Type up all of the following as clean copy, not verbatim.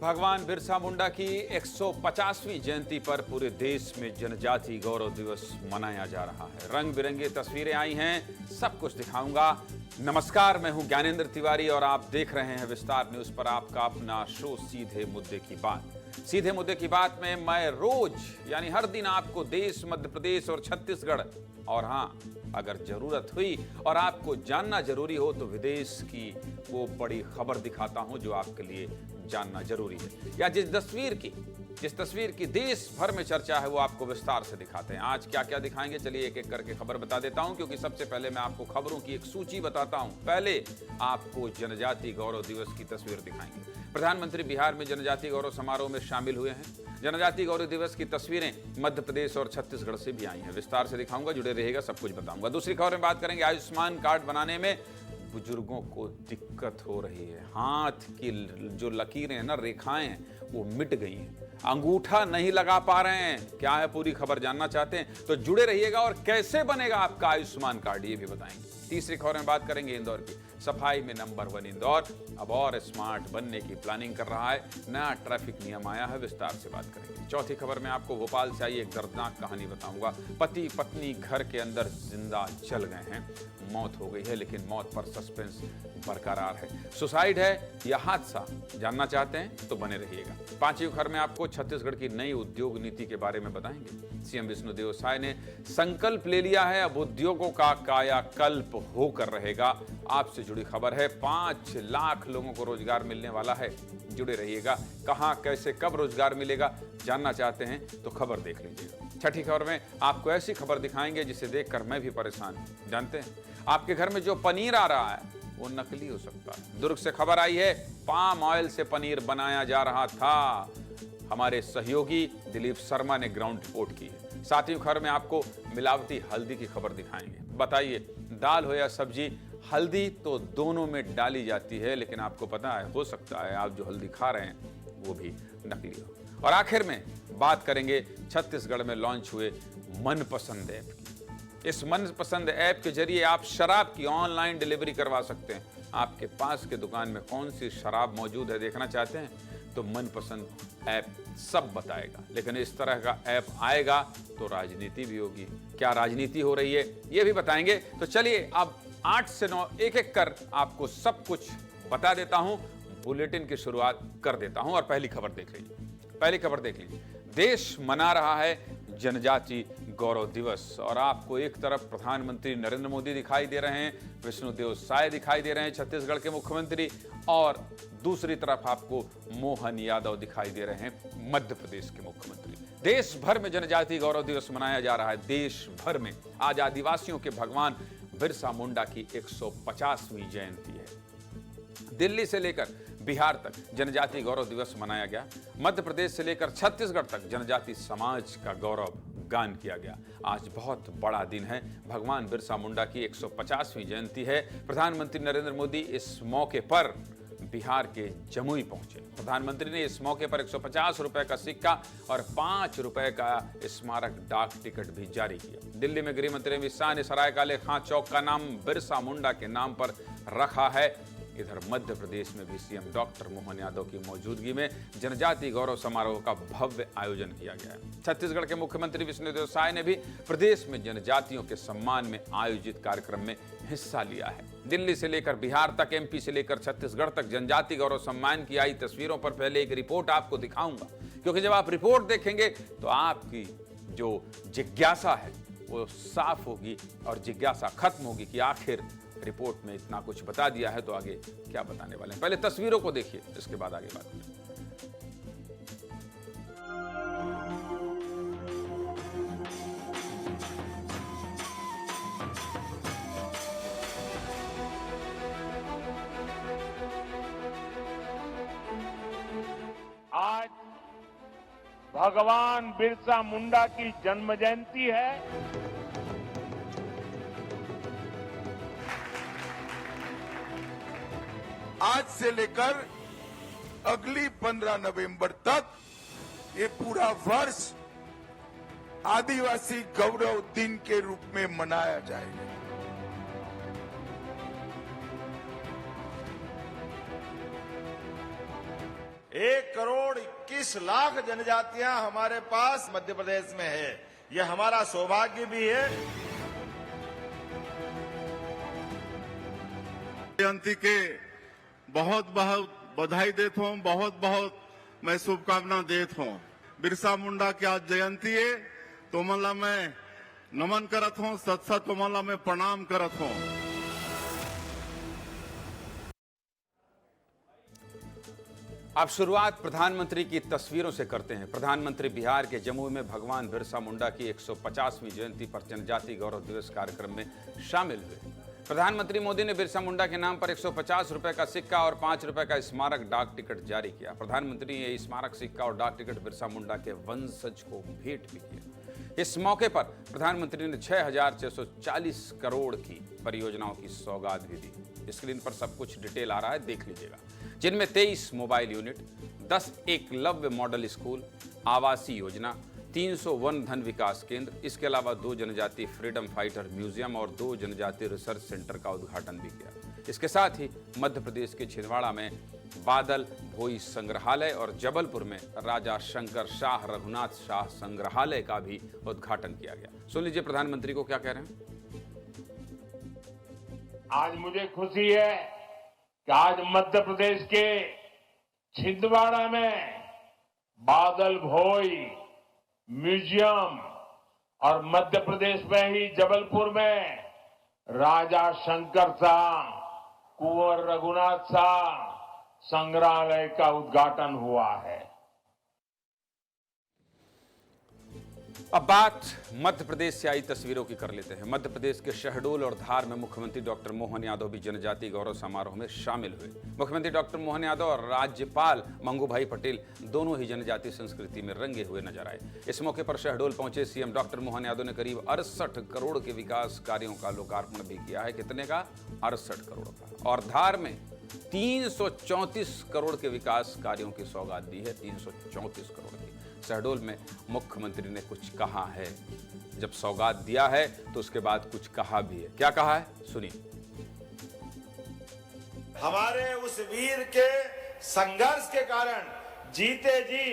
भगवान बिरसा मुंडा की 150वीं जयंती पर पूरे देश में जनजाति गौरव दिवस मनाया जा रहा है। रंग बिरंगी तस्वीरें आई हैं, सब कुछ दिखाऊंगा। नमस्कार, मैं हूं ज्ञानेंद्र तिवारी और आप देख रहे हैं विस्तार न्यूज पर आपका अपना शो सीधे मुद्दे की बात। सीधे मुद्दे की बात में मैं रोज यानी हर दिन आपको देश, मध्य प्रदेश और छत्तीसगढ़ और हाँ, अगर जरूरत हुई और आपको जानना जरूरी हो तो विदेश की वो बड़ी खबर दिखाता हूं जो आपके लिए जानना जरूरी है। या जिस तस्वीर की देश भर में चर्चा है वो आपको विस्तार से दिखाते हैं। आज क्या क्या दिखाएंगे, चलिए एक एक करके खबर बता देता हूं, क्योंकि सबसे पहले मैं आपको खबरों की एक सूची बताता हूं। पहले आपको जनजाति गौरव दिवस की तस्वीर दिखाएंगे। प्रधानमंत्री बिहार में जनजाति गौरव समारोह में शामिल हुए हैं। जनजाति गौरव दिवस की तस्वीरें मध्य प्रदेश और छत्तीसगढ़ से भी आई हैं, विस्तार से दिखाऊंगा, जुड़े रहिएगा, सब कुछ बताऊंगा। दूसरी खबर में बात करेंगे, आयुष्मान कार्ड बनाने में बुजुर्गों को दिक्कत हो रही है। हाथ की जो लकीरें हैं ना, रेखाएं हैं, वो मिट गई हैं, अंगूठा नहीं लगा पा रहे हैं। क्या है पूरी खबर जानना चाहते हैं तो जुड़े रहिएगा। और कैसे बनेगा आपका आयुष्मान कार्ड ये भी बताएंगे। तीसरी खबर में बात करेंगे इंदौर की। सफाई में नंबर 1 इंदौर अब और स्मार्ट बनने की प्लानिंग कर रहा है। नया ट्रैफिक नियम आया है, विस्तार से बात करेंगे। चौथी खबर में आपको भोपाल से आई एक दर्दनाक कहानी बताऊंगा। पति पत्नी घर के अंदर जिंदा जल गए हैं, मौत हो गई है, लेकिन मौत पर सस्पेंस बरकरार है। सुसाइड है या हादसा, जानना चाहते हैं तो बने रहिएगा। पांचवी खबर में आपको छत्तीसगढ़ की नई उद्योग नीति के बारे में बताएंगे। सीएम विष्णुदेव साय ने संकल्प ले लिया है, अब उद्योगों का कायाकल्प होकर रहेगा। आपसे जुड़ी खबर है, 5 लाख लोगों को रोजगार मिलने वाला है, जुड़े रहिएगा। कहां, कैसे, कब रोजगार मिलेगा जानना चाहते हैं तो खबर देख लीजिएगा। छठी खबर में आपको ऐसी खबर दिखाएंगे जिसे देखकर मैं भी परेशान हूं। जानते हैं, आपके घर में जो पनीर आ रहा है वो नकली हो सकता है। दुर्ग से खबर आई है, पाम ऑयल से पनीर बनाया जा रहा था। हमारे सहयोगी दिलीप शर्मा ने ग्राउंड रिपोर्ट की है। सातवीं खबर में आपको मिलावटी हल्दी की खबर दिखाएंगे। बताइए, दाल हो या सब्जी, हल्दी तो दोनों में डाली जाती है, लेकिन आपको पता है, हो सकता है आप जो हल्दी खा रहे हैं वो भी नकली हो। और आखिर में बात करेंगे छत्तीसगढ़ में लॉन्च हुए मनपसंद ऐप की। इस मनपसंद ऐप के जरिए आप शराब की ऑनलाइन डिलीवरी करवा सकते हैं। आपके पास के दुकान में कौन सी शराब मौजूद है देखना चाहते हैं तो मनपसंद ऐप सब बताएगा। लेकिन इस तरह का ऐप आएगा तो राजनीति भी होगी। क्या राजनीति हो रही है ये भी बताएंगे। तो चलिए अब 8 से 9 एक एक कर आपको सब कुछ बता देता हूं। बुलेटिन की शुरुआत कर देता हूं और पहली खबर देख लीजिए। देश मना रहा है जनजाति गौरव दिवस और आपको एक तरफ प्रधानमंत्री नरेंद्र मोदी दिखाई दे रहे हैं, विष्णुदेव साय दिखाई दे रहे हैं छत्तीसगढ़ के मुख्यमंत्री, और दूसरी तरफ आपको मोहन यादव दिखाई दे रहे हैं मध्य प्रदेश के मुख्यमंत्री। देश भर में जनजाति गौरव दिवस मनाया जा रहा है। देश भर में आज आदिवासियों के भगवान बिरसा मुंडा की 150वीं जयंती है। दिल्ली से लेकर बिहार तक जनजाति गौरव दिवस मनाया गया। मध्य प्रदेश से लेकर छत्तीसगढ़ तक जनजाति समाज का गौरव गान किया गया। आज बहुत बड़ा दिन है, भगवान बिरसा मुंडा की 150वीं जयंती है। प्रधानमंत्री नरेंद्र मोदी इस मौके पर बिहार के जमुई पहुंचे। प्रधानमंत्री ने इस मौके पर 150 रुपए का सिक्का और 5 रुपए का स्मारक डाक टिकट भी जारी किया। दिल्ली में गृह मंत्री अमित शाह ने सरायकाले खां चौक का नाम बिरसा मुंडा के नाम पर रखा है। इधर मध्य प्रदेश में भी सीएम डॉक्टर मोहन यादव की मौजूदगी में जनजाति गौरव समारोह का भव्य आयोजन किया गया है। छत्तीसगढ़ के मुख्यमंत्री विष्णुदेव साय ने भी प्रदेश में जनजातियों के सम्मान में आयोजित कार्यक्रम में हिस्सा लिया है। दिल्ली से लेकर बिहार तक, एमपी से लेकर छत्तीसगढ़ तक जनजाति गौरव सम्मान की आई तस्वीरों पर पहले एक रिपोर्ट आपको दिखाऊंगा, क्योंकि जब आप रिपोर्ट देखेंगे तो आपकी जो जिज्ञासा है वो साफ होगी और जिज्ञासा खत्म होगी कि आखिर रिपोर्ट में इतना कुछ बता दिया है तो आगे क्या बताने वाले हैं। पहले तस्वीरों को देखिए, इसके बाद आगे बात करें। आज भगवान बिरसा मुंडा की जन्म जयंती है। आज से लेकर अगली 15 नवंबर तक ये पूरा वर्ष आदिवासी गौरव दिन के रूप में मनाया जाएगा। 1,21,00,000 जनजातियां हमारे पास मध्य प्रदेश में है। ये हमारा सौभाग्य भी है। जयंती के बहुत बहुत बधाई देता हूँ, बहुत बहुत मैं शुभकामना देता हूँ। बिरसा मुंडा की आज जयंती है, तो मला मैं नमन करत हूँ, सत सत मला मैं प्रणाम करत हूँ। अब शुरुआत प्रधानमंत्री की तस्वीरों से करते हैं। प्रधानमंत्री बिहार के जमुई में भगवान बिरसा मुंडा की 150वीं जयंती पर जनजाति गौरव दिवस कार्यक्रम में शामिल हुए। प्रधानमंत्री मोदी ने बिरसा मुंडा के नाम पर 150 रुपए का सिक्का और 5 रुपए का स्मारक डाक टिकट जारी किया। प्रधानमंत्री ने स्मारक सिक्का और डाक टिकट बिरसा मुंडा के वंशज को भेंट भी किया। इस मौके पर प्रधानमंत्री ने 6,640 करोड़ की परियोजनाओं की सौगात भी दी। स्क्रीन पर सब कुछ डिटेल आ रहा है, देख लीजिएगा। जिनमें 23 mobile unit, 10 Eklavya model school, आवासीय योजना, 300 वन धन विकास केंद्र, इसके अलावा 2 जनजाति फ्रीडम फाइटर म्यूजियम और 2 जनजाति रिसर्च सेंटर का उद्घाटन भी किया। इसके साथ ही मध्य प्रदेश के छिंदवाड़ा में बादल भोई संग्रहालय और जबलपुर में राजा शंकर शाह रघुनाथ शाह संग्रहालय का भी उद्घाटन किया गया। सुन लीजिए प्रधानमंत्री को क्या कह रहे हैं। आज मुझे खुशी है कि आज मध्य प्रदेश के छिंदवाड़ा में बादल भोई म्यूजियम और मध्य प्रदेश में ही जबलपुर में राजा शंकर शाह कुंवर रघुनाथ शाह संग्रहालय का उद्घाटन हुआ है। अब बात मध्य प्रदेश से आई तस्वीरों की कर लेते हैं। मध्य प्रदेश के शहडोल और धार में मुख्यमंत्री डॉक्टर मोहन यादव भी जनजाति गौरव समारोह में शामिल हुए। मुख्यमंत्री डॉक्टर मोहन यादव और राज्यपाल मंगूभाई पटेल दोनों ही जनजाति संस्कृति में रंगे हुए नजर आए। इस मौके पर शहडोल पहुंचे सीएम डॉक्टर मोहन यादव ने करीब 68 करोड़ के विकास कार्यों का लोकार्पण भी किया है। कितने का? 68 करोड़ का। और धार में 334 करोड़ के विकास कार्यों की सौगात दी है। 334 करोड़ की। शहडोल में मुख्यमंत्री ने कुछ कहा है। जब सौगात दिया है तो उसके बाद कुछ कहा भी है। क्या कहा है, सुनिए। हमारे उस वीर के संघर्ष के कारण जीते जी,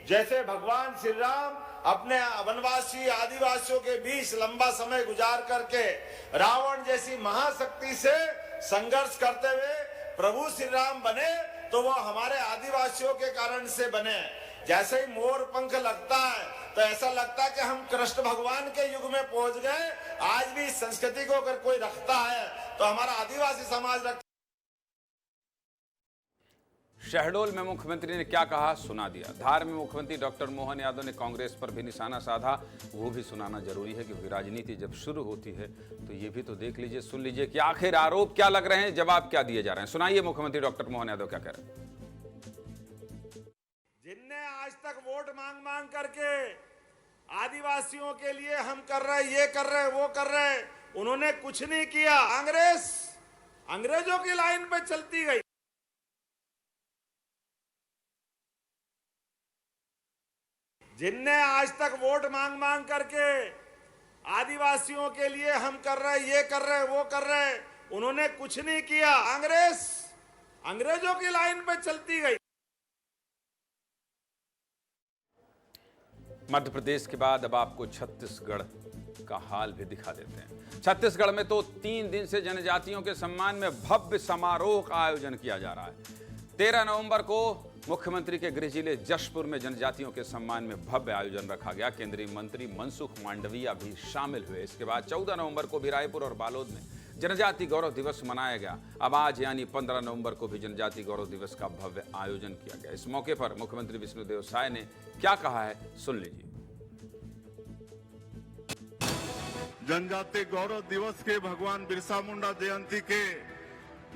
जैसे भगवान श्री राम अपने वनवासी आदिवासियों के बीच लंबा समय गुजार करके रावण जैसी महाशक्ति से संघर्ष करते हुए प्रभु श्री राम बने, तो वो हमारे आदिवासियों के कारण से बने। जैसे ही मोर पंख लगता है तो ऐसा लगता है कि हम कृष्ण भगवान के युग में पहुंच गए। आज भी इस संस्कृति को अगर कोई रखता है तो हमारा आदिवासी समाज रखता। शहडोल में मुख्यमंत्री ने क्या कहा, सुना दिया। धार में मुख्यमंत्री डॉक्टर मोहन यादव ने कांग्रेस पर भी निशाना साधा। वो भी सुनाना जरूरी है क्योंकि राजनीति जब शुरू होती है तो ये भी तो देख लीजिए, सुन लीजिए कि आखिर आरोप क्या लग रहे हैं, जवाब क्या दिए जा रहे हैं। सुनाइए मुख्यमंत्री डॉक्टर मोहन यादव क्या कह रहे हैं। जिनने आज तक वोट मांग मांग करके आदिवासियों के लिए हम कर रहे, ये कर रहे, वो कर रहे, उन्होंने कुछ नहीं किया। अंग्रेजों की लाइन पे चलती गई। जिनने आज तक वोट मांग मांग करके आदिवासियों के लिए हम कर रहे, ये कर रहे, वो कर रहे, उन्होंने कुछ नहीं किया। अंग्रेजों की लाइन पे चलती गई। मध्य प्रदेश के बाद अब आपको छत्तीसगढ़ का हाल भी दिखा देते हैं। छत्तीसगढ़ में तो 3 दिन से जनजातियों के सम्मान में भव्य समारोह का आयोजन किया जा रहा है। 13 नवंबर को मुख्यमंत्री के गृह जिले जशपुर में जनजातियों के सम्मान में भव्य आयोजन रखा गया। केंद्रीय मंत्री मनसुख मांडविया भी शामिल हुए। इसके बाद 14 नवंबर को भी रायपुर और बालोद में जनजाति गौरव दिवस मनाया गया। अब आज यानी 15 नवंबर को भी जनजाति गौरव दिवस का भव्य आयोजन किया गया। इस मौके पर मुख्यमंत्री विष्णुदेव साय ने क्या कहा है, सुन लीजिए। जनजाति गौरव दिवस के भगवान बिरसा मुंडा जयंती के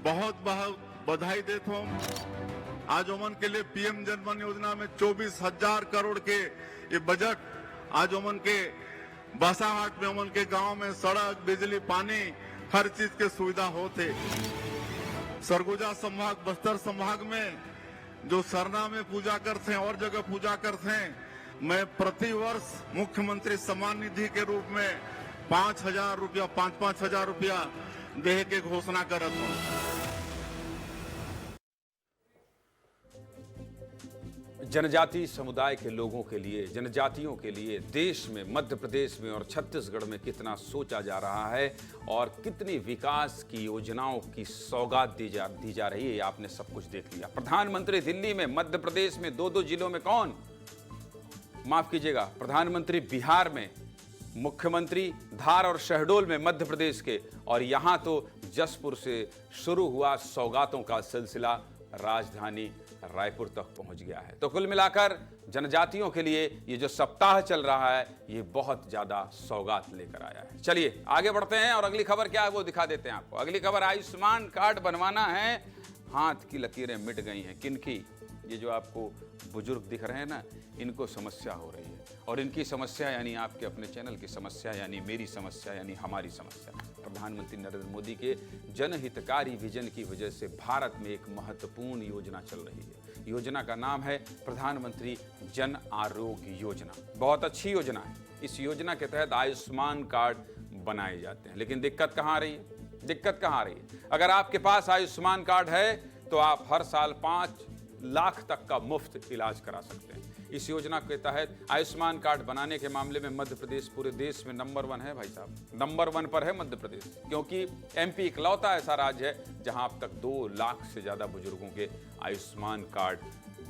बहुत बहुत बधाई देता हूँ। आज ओमन के लिए पीएम जनधन योजना में 24,000 करोड़ के ये बजट आज ओमन के बासाहाट में ओमन के गांव में सड़क, बिजली, पानी हर चीज के सुविधा होते। सरगुजा संभाग, बस्तर संभाग में जो सरना में पूजा करते हैं और जगह पूजा करते हैं, मैं प्रति वर्ष मुख्यमंत्री सम्मान निधि के रूप में 5,000 रुपया, 5,000 रुपया देह के घोषणा करता हूँ। जनजातीय समुदाय के लोगों के लिए, जनजातियों के लिए देश में, मध्य प्रदेश में और छत्तीसगढ़ में कितना सोचा जा रहा है और कितनी विकास की योजनाओं की सौगात दी जा रही है, आपने सब कुछ देख लिया। प्रधानमंत्री दिल्ली में, मध्य प्रदेश में 2-2 जिलों में कौन, माफ कीजिएगा, प्रधानमंत्री बिहार में, मुख्यमंत्री धार और शहडोल में मध्य प्रदेश के, और यहां तो जसपुर से शुरू हुआ सौगातों का सिलसिला राजधानी रायपुर तक पहुंच गया है। तो कुल मिलाकर जनजातियों के लिए ये जो सप्ताह चल रहा है ये बहुत ज्यादा सौगात लेकर आया है। चलिए आगे बढ़ते हैं और अगली खबर क्या है वो दिखा देते हैं आपको। अगली खबर, आयुष्मान कार्ड बनवाना है, हाथ की लकीरें मिट गई हैं। किनकी? ये जो आपको बुजुर्ग दिख रहे हैं ना, इनको समस्या हो रही है, और इनकी समस्या यानी आपके अपने चैनल की समस्या, यानी मेरी समस्या, यानी हमारी समस्या। प्रधानमंत्री नरेंद्र मोदी के जनहितकारी विजन की वजह से भारत में एक महत्वपूर्ण योजना चल रही है। योजना का नाम है प्रधानमंत्री जन आरोग्य योजना। बहुत अच्छी योजना है। इस योजना के तहत आयुष्मान कार्ड बनाए जाते हैं, लेकिन दिक्कत कहाँ आ रही है? दिक्कत कहाँ आ रही है? अगर आपके पास आयुष्मान कार्ड है तो आप हर साल 5 लाख तक का मुफ्त इलाज करा सकते हैं। इस योजना के तहत आयुष्मान कार्ड बनाने के मामले में मध्य प्रदेश पूरे देश में नंबर 1 है भाई साहब। नंबर 1 पर है मध्य प्रदेश, क्योंकि एमपी इकलौता ऐसा राज्य है जहां अब तक 2 लाख से ज्यादा बुजुर्गों के आयुष्मान कार्ड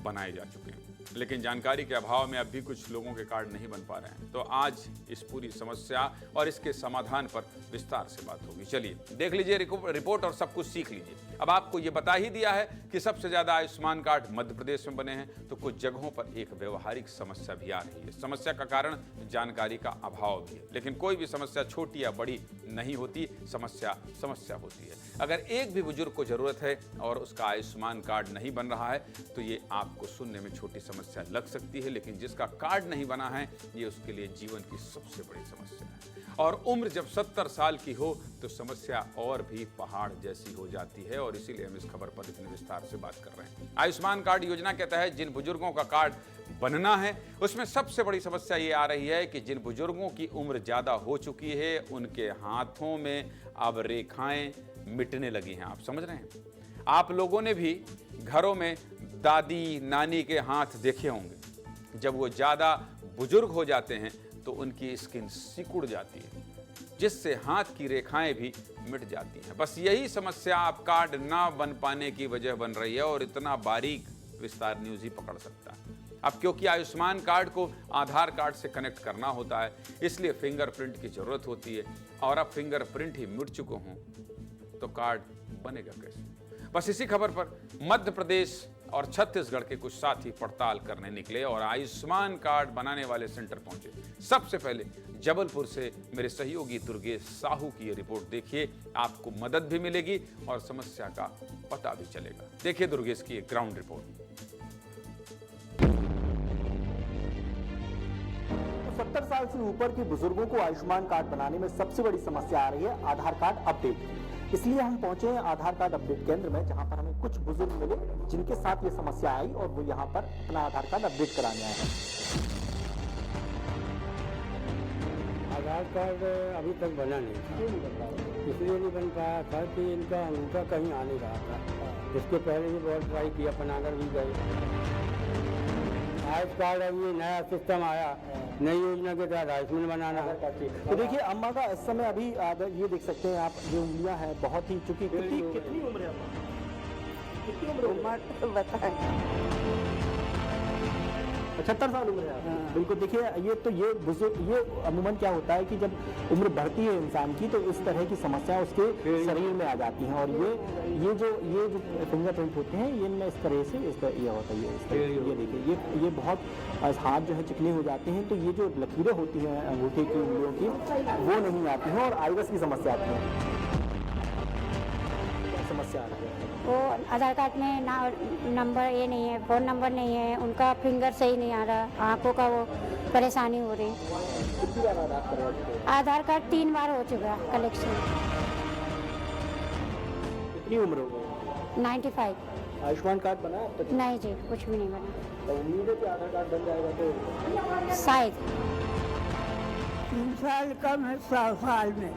बनाए जा चुके हैं। लेकिन जानकारी के अभाव में अब भी कुछ लोगों के कार्ड नहीं बन पा रहे हैं। तो आज इस पूरी समस्या और इसके समाधान पर विस्तार से बात होगी। चलिए देख लीजिए रिपोर्ट और सब कुछ सीख लीजिए। अब आपको ये बता ही दिया है कि सबसे ज्यादा आयुष्मान कार्ड मध्य प्रदेश में बने हैं, तो कुछ जगहों पर एक व्यवहारिक समस्या भी आ रही है। समस्या का कारण जानकारी का अभाव भी है, लेकिन कोई भी समस्या छोटी या बड़ी नहीं होती, समस्या होती है। अगर एक भी बुजुर्ग को जरूरत है और उसका आयुष्मान कार्ड नहीं बन रहा है तो ये आपको सुनने में छोटी समस्या लग सकती है, लेकिन जिसका कार्ड नहीं बना है ये उसके लिए जीवन की सबसे बड़ी समस्या है। और उम्र जब 70 साल की हो तो समस्या और भी पहाड़ जैसी हो जाती है, और इसीलिए हम इस खबर पर इतने विस्तार से बात कर रहे हैं। आयुष्मान कार्ड योजना के तहत जिन बुजुर्गों का कार्ड बनना है उसमें सबसे बड़ी समस्या ये आ रही है कि जिन बुजुर्गों की उम्र ज्यादा हो चुकी है उनके हाथों में अब रेखाएं मिटने लगी हैं। आप समझ रहे हैं? आप लोगों ने भी घरों में दादी नानी के हाथ देखे होंगे। जब वो ज्यादा बुजुर्ग हो जाते हैं तो उनकी स्किन सिकुड़ जाती है, जिससे हाथ की रेखाएं भी मिट जाती हैं। बस यही समस्या आप कार्ड ना बन पाने की वजह बन रही है, और इतना बारीक विस्तार न्यूज ही पकड़ सकता है। अब क्योंकि आयुष्मान कार्ड को आधार कार्ड से कनेक्ट करना होता है, इसलिए फिंगरप्रिंट की जरूरत होती है, और अब फिंगरप्रिंट ही मिट चुके हों तो कार्ड बनेगा कैसे? बस इसी खबर पर मध्य प्रदेश और छत्तीसगढ़ के कुछ साथी पड़ताल करने निकले और आयुष्मान कार्ड बनाने वाले सेंटर पहुंचे। सबसे पहले जबलपुर से मेरे सहयोगी दुर्गेश साहू की ये रिपोर्ट देखिए, आपको मदद भी मिलेगी और समस्या का पता भी चलेगा। देखिए दुर्गेश की एक ग्राउंड रिपोर्ट। 70 साल से ऊपर के बुजुर्गों को आयुष्मान कार्ड बनाने में सबसे बड़ी समस्या आ रही है आधार कार्ड अपडेट। इसलिए हम पहुंचे हैं आधार कार्ड अपडेट केंद्र में, जहां पर हमें कुछ बुजुर्ग मिले जिनके साथ ये समस्या आई और वो यहां पर अपना आधार कार्ड अपडेट कराने आए हैं। आधार कार्ड अभी तक बना नहीं था, इसलिए नहीं बन पाया था कि इनका अंगूठा कहीं आ नहीं रहा था। इसके पहले भी बहुत ट्राई किया, पनागर भी गए। आयुष कार्ड अब ये नया सिस्टम आया, नई योजना के तहत आयुष्मान बनाना है। तो देखिए अम्मा का इस समय अभी ये देख सकते हैं आप, जो उंगलियां हैं बहुत ही चुकी। कितनी उम्र है अम्मा? कितनी उम्र बताएं? 75 साल उम्र है आपकी। बिल्कुल देखिए ये बुजुर्ग, ये अमूमन क्या होता है कि जब उम्र बढ़ती है इंसान की तो इस तरह की समस्या उसके शरीर में आ जाती हैं, और ये जो फिंगरप्रिंट होते हैं ये इनमें इस तरह से ये होता है। ये देखिए ये बहुत हाथ जो है चिकने हो जाते हैं, तो ये जो लकीरें होती हैं अंगूठे की उंगलियों की वो नहीं आती हैं और आइरस की समस्या आती है। समस्या आ रही है वो आधार कार्ड में नंबर ये नहीं है, फ़ोन नंबर नहीं है, उनका फिंगर सही नहीं आ रहा, आंखों का वो परेशानी हो रही। कितनी बार आधार कार्ड? आधार कार्ड 3 बार हो चुका कलेक्शन। कितनी उम्र हो गई? 95। आयुष्मान कार्ड बना अब तक? नहीं जी, कुछ भी नहीं बना। तो उम्मीद है कि आधार कार्ड बन जाएगा तो शायद। 3 साल कम है 100 साल में।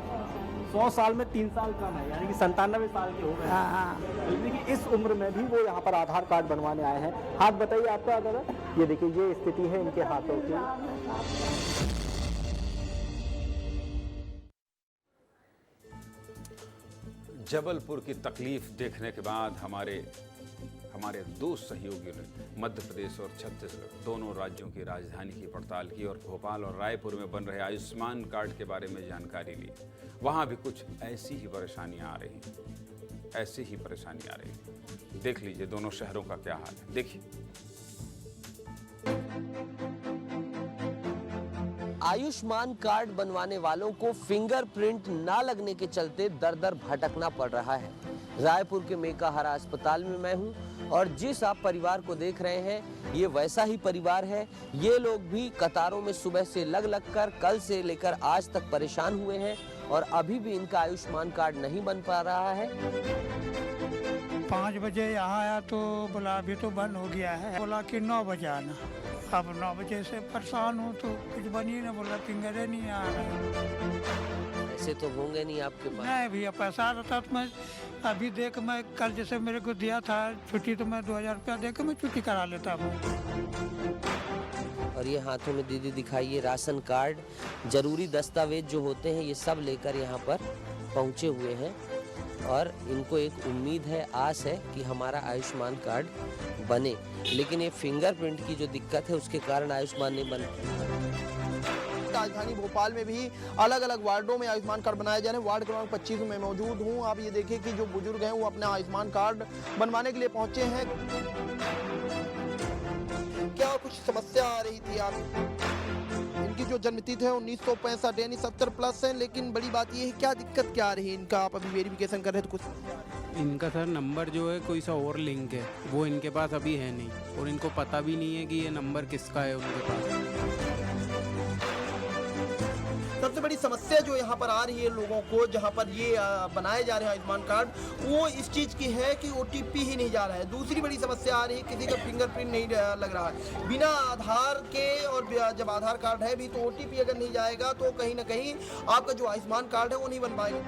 100 साल में 3 साल कम है, यानी कि 97 साल के हो गए। हाँ। देखिए इस उम्र में भी वो यहाँ पर आधार कार्ड बनवाने आए हैं। हाथ बताइए आपका दादा। ये देखिए, ये स्थिति है इनके हाथों की। जबलपुर की तकलीफ देखने के बाद हमारे दो सहयोगियों ने मध्य प्रदेश और छत्तीसगढ़ दोनों राज्यों की राजधानी की पड़ताल की और भोपाल और रायपुर में बन रहे आयुष्मान कार्ड के बारे में जानकारी ली। वहां भी कुछ ऐसी ही परेशानियां आ रही हैं। देख लीजिए दोनों शहरों का क्या हाल है। देखिए, आयुष्मान कार्ड बनवाने वालों को फिंगरप्रिंट ना लगने के चलते दर दर भटकना पड़ रहा है। रायपुर के मेकाहारा अस्पताल में मैं हूं और जिस आप परिवार को देख रहे हैं ये वैसा ही परिवार है। ये लोग भी कतारों में सुबह से लग कर कल से लेकर आज तक परेशान हुए हैं और अभी भी इनका आयुष्मान कार्ड नहीं बन पा रहा है। 5 बजे यहाँ आया तो बोला अभी तो बंद हो गया है, बोला कि 9 बजे आना। अब 9 बजे से परेशान हूँ तो कुछ बन ही ना, बोला फिंगर ही नहीं आ रहा है। ऐसे तो होंगे नहीं आपके पास। नहीं भैया, पैसा रहता तो मैं अभी देख, मैं कल जैसे मेरे को दिया था छुट्टी तो मैं 2000 रुपया दे के मैं छुट्टी करा लेता हूँ। और ये हाथों में दीदी दिखाइए राशन कार्ड, जरूरी दस्तावेज जो होते हैं ये सब लेकर यहाँ पर पहुँचे हुए हैं और इनको एक उम्मीद है, आस है कि हमारा आयुष्मान कार्ड बने। लेकिन ये फिंगरप्रिंट की जो दिक्कत है उसके कारण आयुष्मान नहीं बन। राजधानी भोपाल में भी अलग अलग वार्डों में आयुष्मान कार्ड बनाए जा रहे हैं। वार्ड क्रमांक 25 में मौजूद हूं। आप ये देखिए कि जो बुजुर्ग हैं वो अपना आयुष्मान कार्ड बनवाने के लिए पहुंचे हैं। क्या कुछ समस्या आ रही थी आप? इनकी जो जन्मतिथि है 1965 यानी 70 प्लस है, लेकिन बड़ी बात ये है क्या दिक्कत क्या आ रही है इनका? आप अभी वेरिफिकेशन कर रहे थे कुछ? इनका सर नंबर जो है कोई सा और लिंक है, वो इनके पास अभी है नहीं और इनको पता भी नहीं है कि ये नंबर किसका है उनके पास। सबसे बड़ी समस्या जो यहाँ पर आ रही है लोगों को, जहाँ पर ये बनाए जा रहे हैं आयुष्मान कार्ड, वो इस चीज़ की है कि OTP ही नहीं जा रहा है। दूसरी बड़ी समस्या आ रही है किसी का फिंगरप्रिंट नहीं लग रहा है बिना आधार के, और जब आधार कार्ड है भी तो OTP अगर नहीं जाएगा तो कहीं ना कहीं आपका जो आयुष्मान कार्ड है वो नहीं बन पाएगा।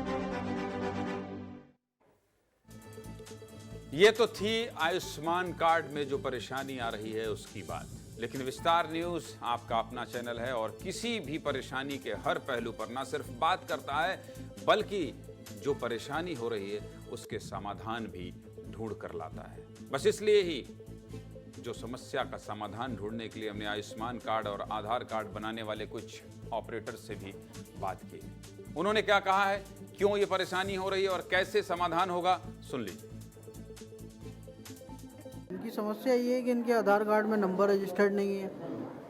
ये तो थी आयुष्मान कार्ड में जो परेशानी आ रही है उसकी बात। लेकिन विस्तार न्यूज आपका अपना चैनल है और किसी भी परेशानी के हर पहलू पर न सिर्फ बात करता है बल्कि जो परेशानी हो रही है उसके समाधान भी ढूंढ कर लाता है। बस इसलिए ही जो समस्या का समाधान ढूंढने के लिए हमने आयुष्मान कार्ड और आधार कार्ड बनाने वाले कुछ ऑपरेटर से भी बात की। उन्होंने क्या कहा है, क्यों ये परेशानी हो रही है और कैसे समाधान होगा, सुन लीजिए। इनकी समस्या ये है कि इनके आधार कार्ड में नंबर रजिस्टर्ड नहीं है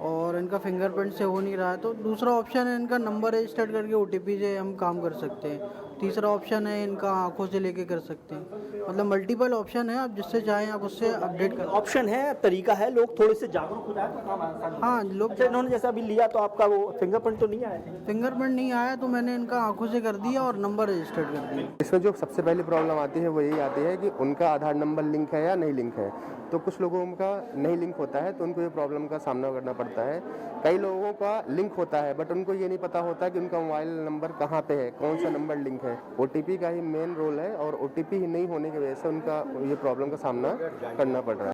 और इनका फिंगरप्रिंट से हो नहीं रहा है। तो दूसरा ऑप्शन है इनका नंबर रजिस्टर्ड करके OTP से हम काम कर सकते हैं। तीसरा ऑप्शन है इनका आंखों से लेके कर सकते हैं। मतलब मल्टीपल ऑप्शन है, आप जिससे चाहें आप उससे अपडेट कर। ऑप्शन है, तरीका है, लोग थोड़े से जागरूक हो जाए तो काम आसान। हाँ, लोग इन्होंने जैसा अभी लिया तो आपका वो फिंगरप्रिंट तो नहीं आया? फिंगरप्रिंट नहीं आया तो मैंने इनका आंखों से कर दिया और नंबर रजिस्टर्ड कर दिया। इसमें जो सबसे पहली प्रॉब्लम आती है वो यही आती है कि उनका आधार नंबर लिंक है या नहीं लिंक है। तो कुछ लोगों का नहीं लिंक होता है तो उनको ये प्रॉब्लम का सामना करना पड़ता है। कई लोगों का लिंक होता है बट उनको ये नहीं पता होता कि उनका मोबाइल नंबर कहाँ पे है, कौन सा नंबर लिंक है। OTP का ही मेन रोल है और OTP ही नहीं होने की वजह से उनका ये प्रॉब्लम का सामना करना पड़ रहा है।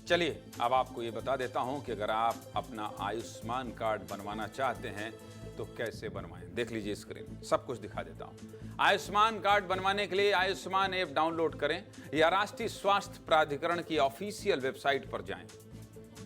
चलिए अब आपको ये बता देता हूं कि अगर आप अपना आयुष्मान कार्ड बनवाना चाहते हैं तो कैसे बनवाएं। देख लीजिए स्क्रीन, सब कुछ दिखा देता हूं। आयुष्मान कार्ड बनवाने के लिए आयुष्मान ऐप डाउनलोड करें या राष्ट्रीय स्वास्थ्य प्राधिकरण की ऑफिशियल वेबसाइट पर जाएं।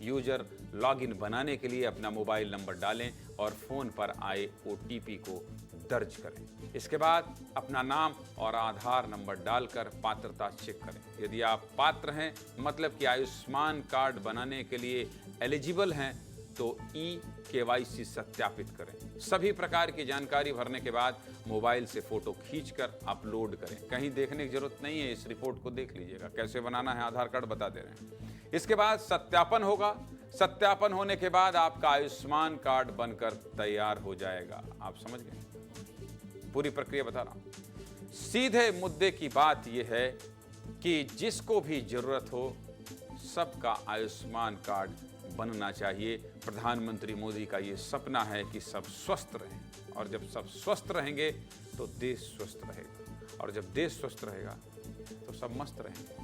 यूजर लॉगिन बनाने के लिए अपना मोबाइल नंबर डालें और फोन पर आए OTP को दर्ज करें। इसके बाद अपना नाम और आधार नंबर डालकर पात्रता चेक करें। यदि आप पात्र हैं, मतलब कि आयुष्मान कार्ड बनाने के लिए एलिजिबल हैं, तो eKYC सत्यापित करें। सभी प्रकार की जानकारी भरने के बाद मोबाइल से फोटो खींचकर अपलोड करें। कहीं देखने की जरूरत नहीं है, इस रिपोर्ट को देख लीजिएगा। कैसे बनाना है आधार कार्ड बता दे रहे हैं। इसके बाद सत्यापन होगा। सत्यापन होने के बाद आपका आयुष्मान कार्ड बनकर तैयार हो जाएगा। आप समझ गए? पूरी प्रक्रिया बता रहा हूं। सीधे मुद्दे की बात यह है कि जिसको भी जरूरत हो सबका आयुष्मान कार्ड बनना चाहिए। प्रधानमंत्री मोदी का ये सपना है कि सब स्वस्थ रहें और जब सब स्वस्थ रहेंगे तो देश स्वस्थ रहेगा। और जब देश स्वस्थ रहेगा तो सब मस्त रहेंगे।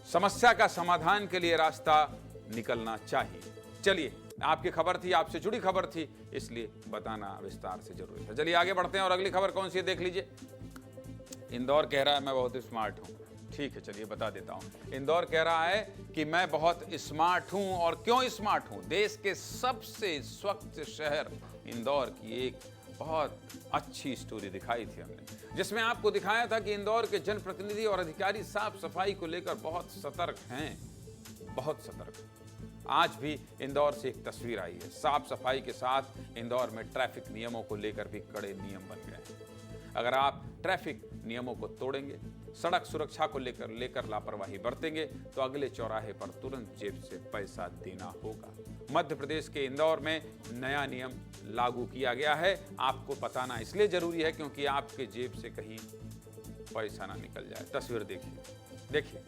समस्या का समाधान के लिए रास्ता निकलना चाहिए। चलिए, आपकी खबर थी, आपसे जुड़ी खबर थी, इसलिए बताना विस्तार से जरूरी था। चलिए आगे बढ़ते हैं और अगली खबर कौन सी है देख लीजिए। इंदौर कह रहा है मैं बहुत स्मार्ट हूं। ठीक है, चलिए बता देता हूं। इंदौर कह रहा है कि मैं बहुत स्मार्ट हूं। और क्यों स्मार्ट हूं? देश के सबसे स्वच्छ शहर इंदौर की एक बहुत अच्छी स्टोरी दिखाई थी हमने, जिसमें आपको दिखाया था कि इंदौर के जनप्रतिनिधि और अधिकारी साफ सफाई को लेकर बहुत सतर्क हैं, बहुत सतर्क। आज भी इंदौर से एक तस्वीर आई है। साफ सफाई के साथ इंदौर में ट्रैफिक नियमों को लेकर भी कड़े नियम बन गए हैं। अगर आप ट्रैफिक नियमों को तोड़ेंगे, सड़क सुरक्षा को लेकर लापरवाही बरतेंगे तो अगले चौराहे पर तुरंत जेब से पैसा देना होगा। मध्य प्रदेश के इंदौर में नया नियम लागू किया गया है। आपको बताना इसलिए जरूरी है क्योंकि आपके जेब से कहीं पैसा ना निकल जाए। तस्वीर देखिए।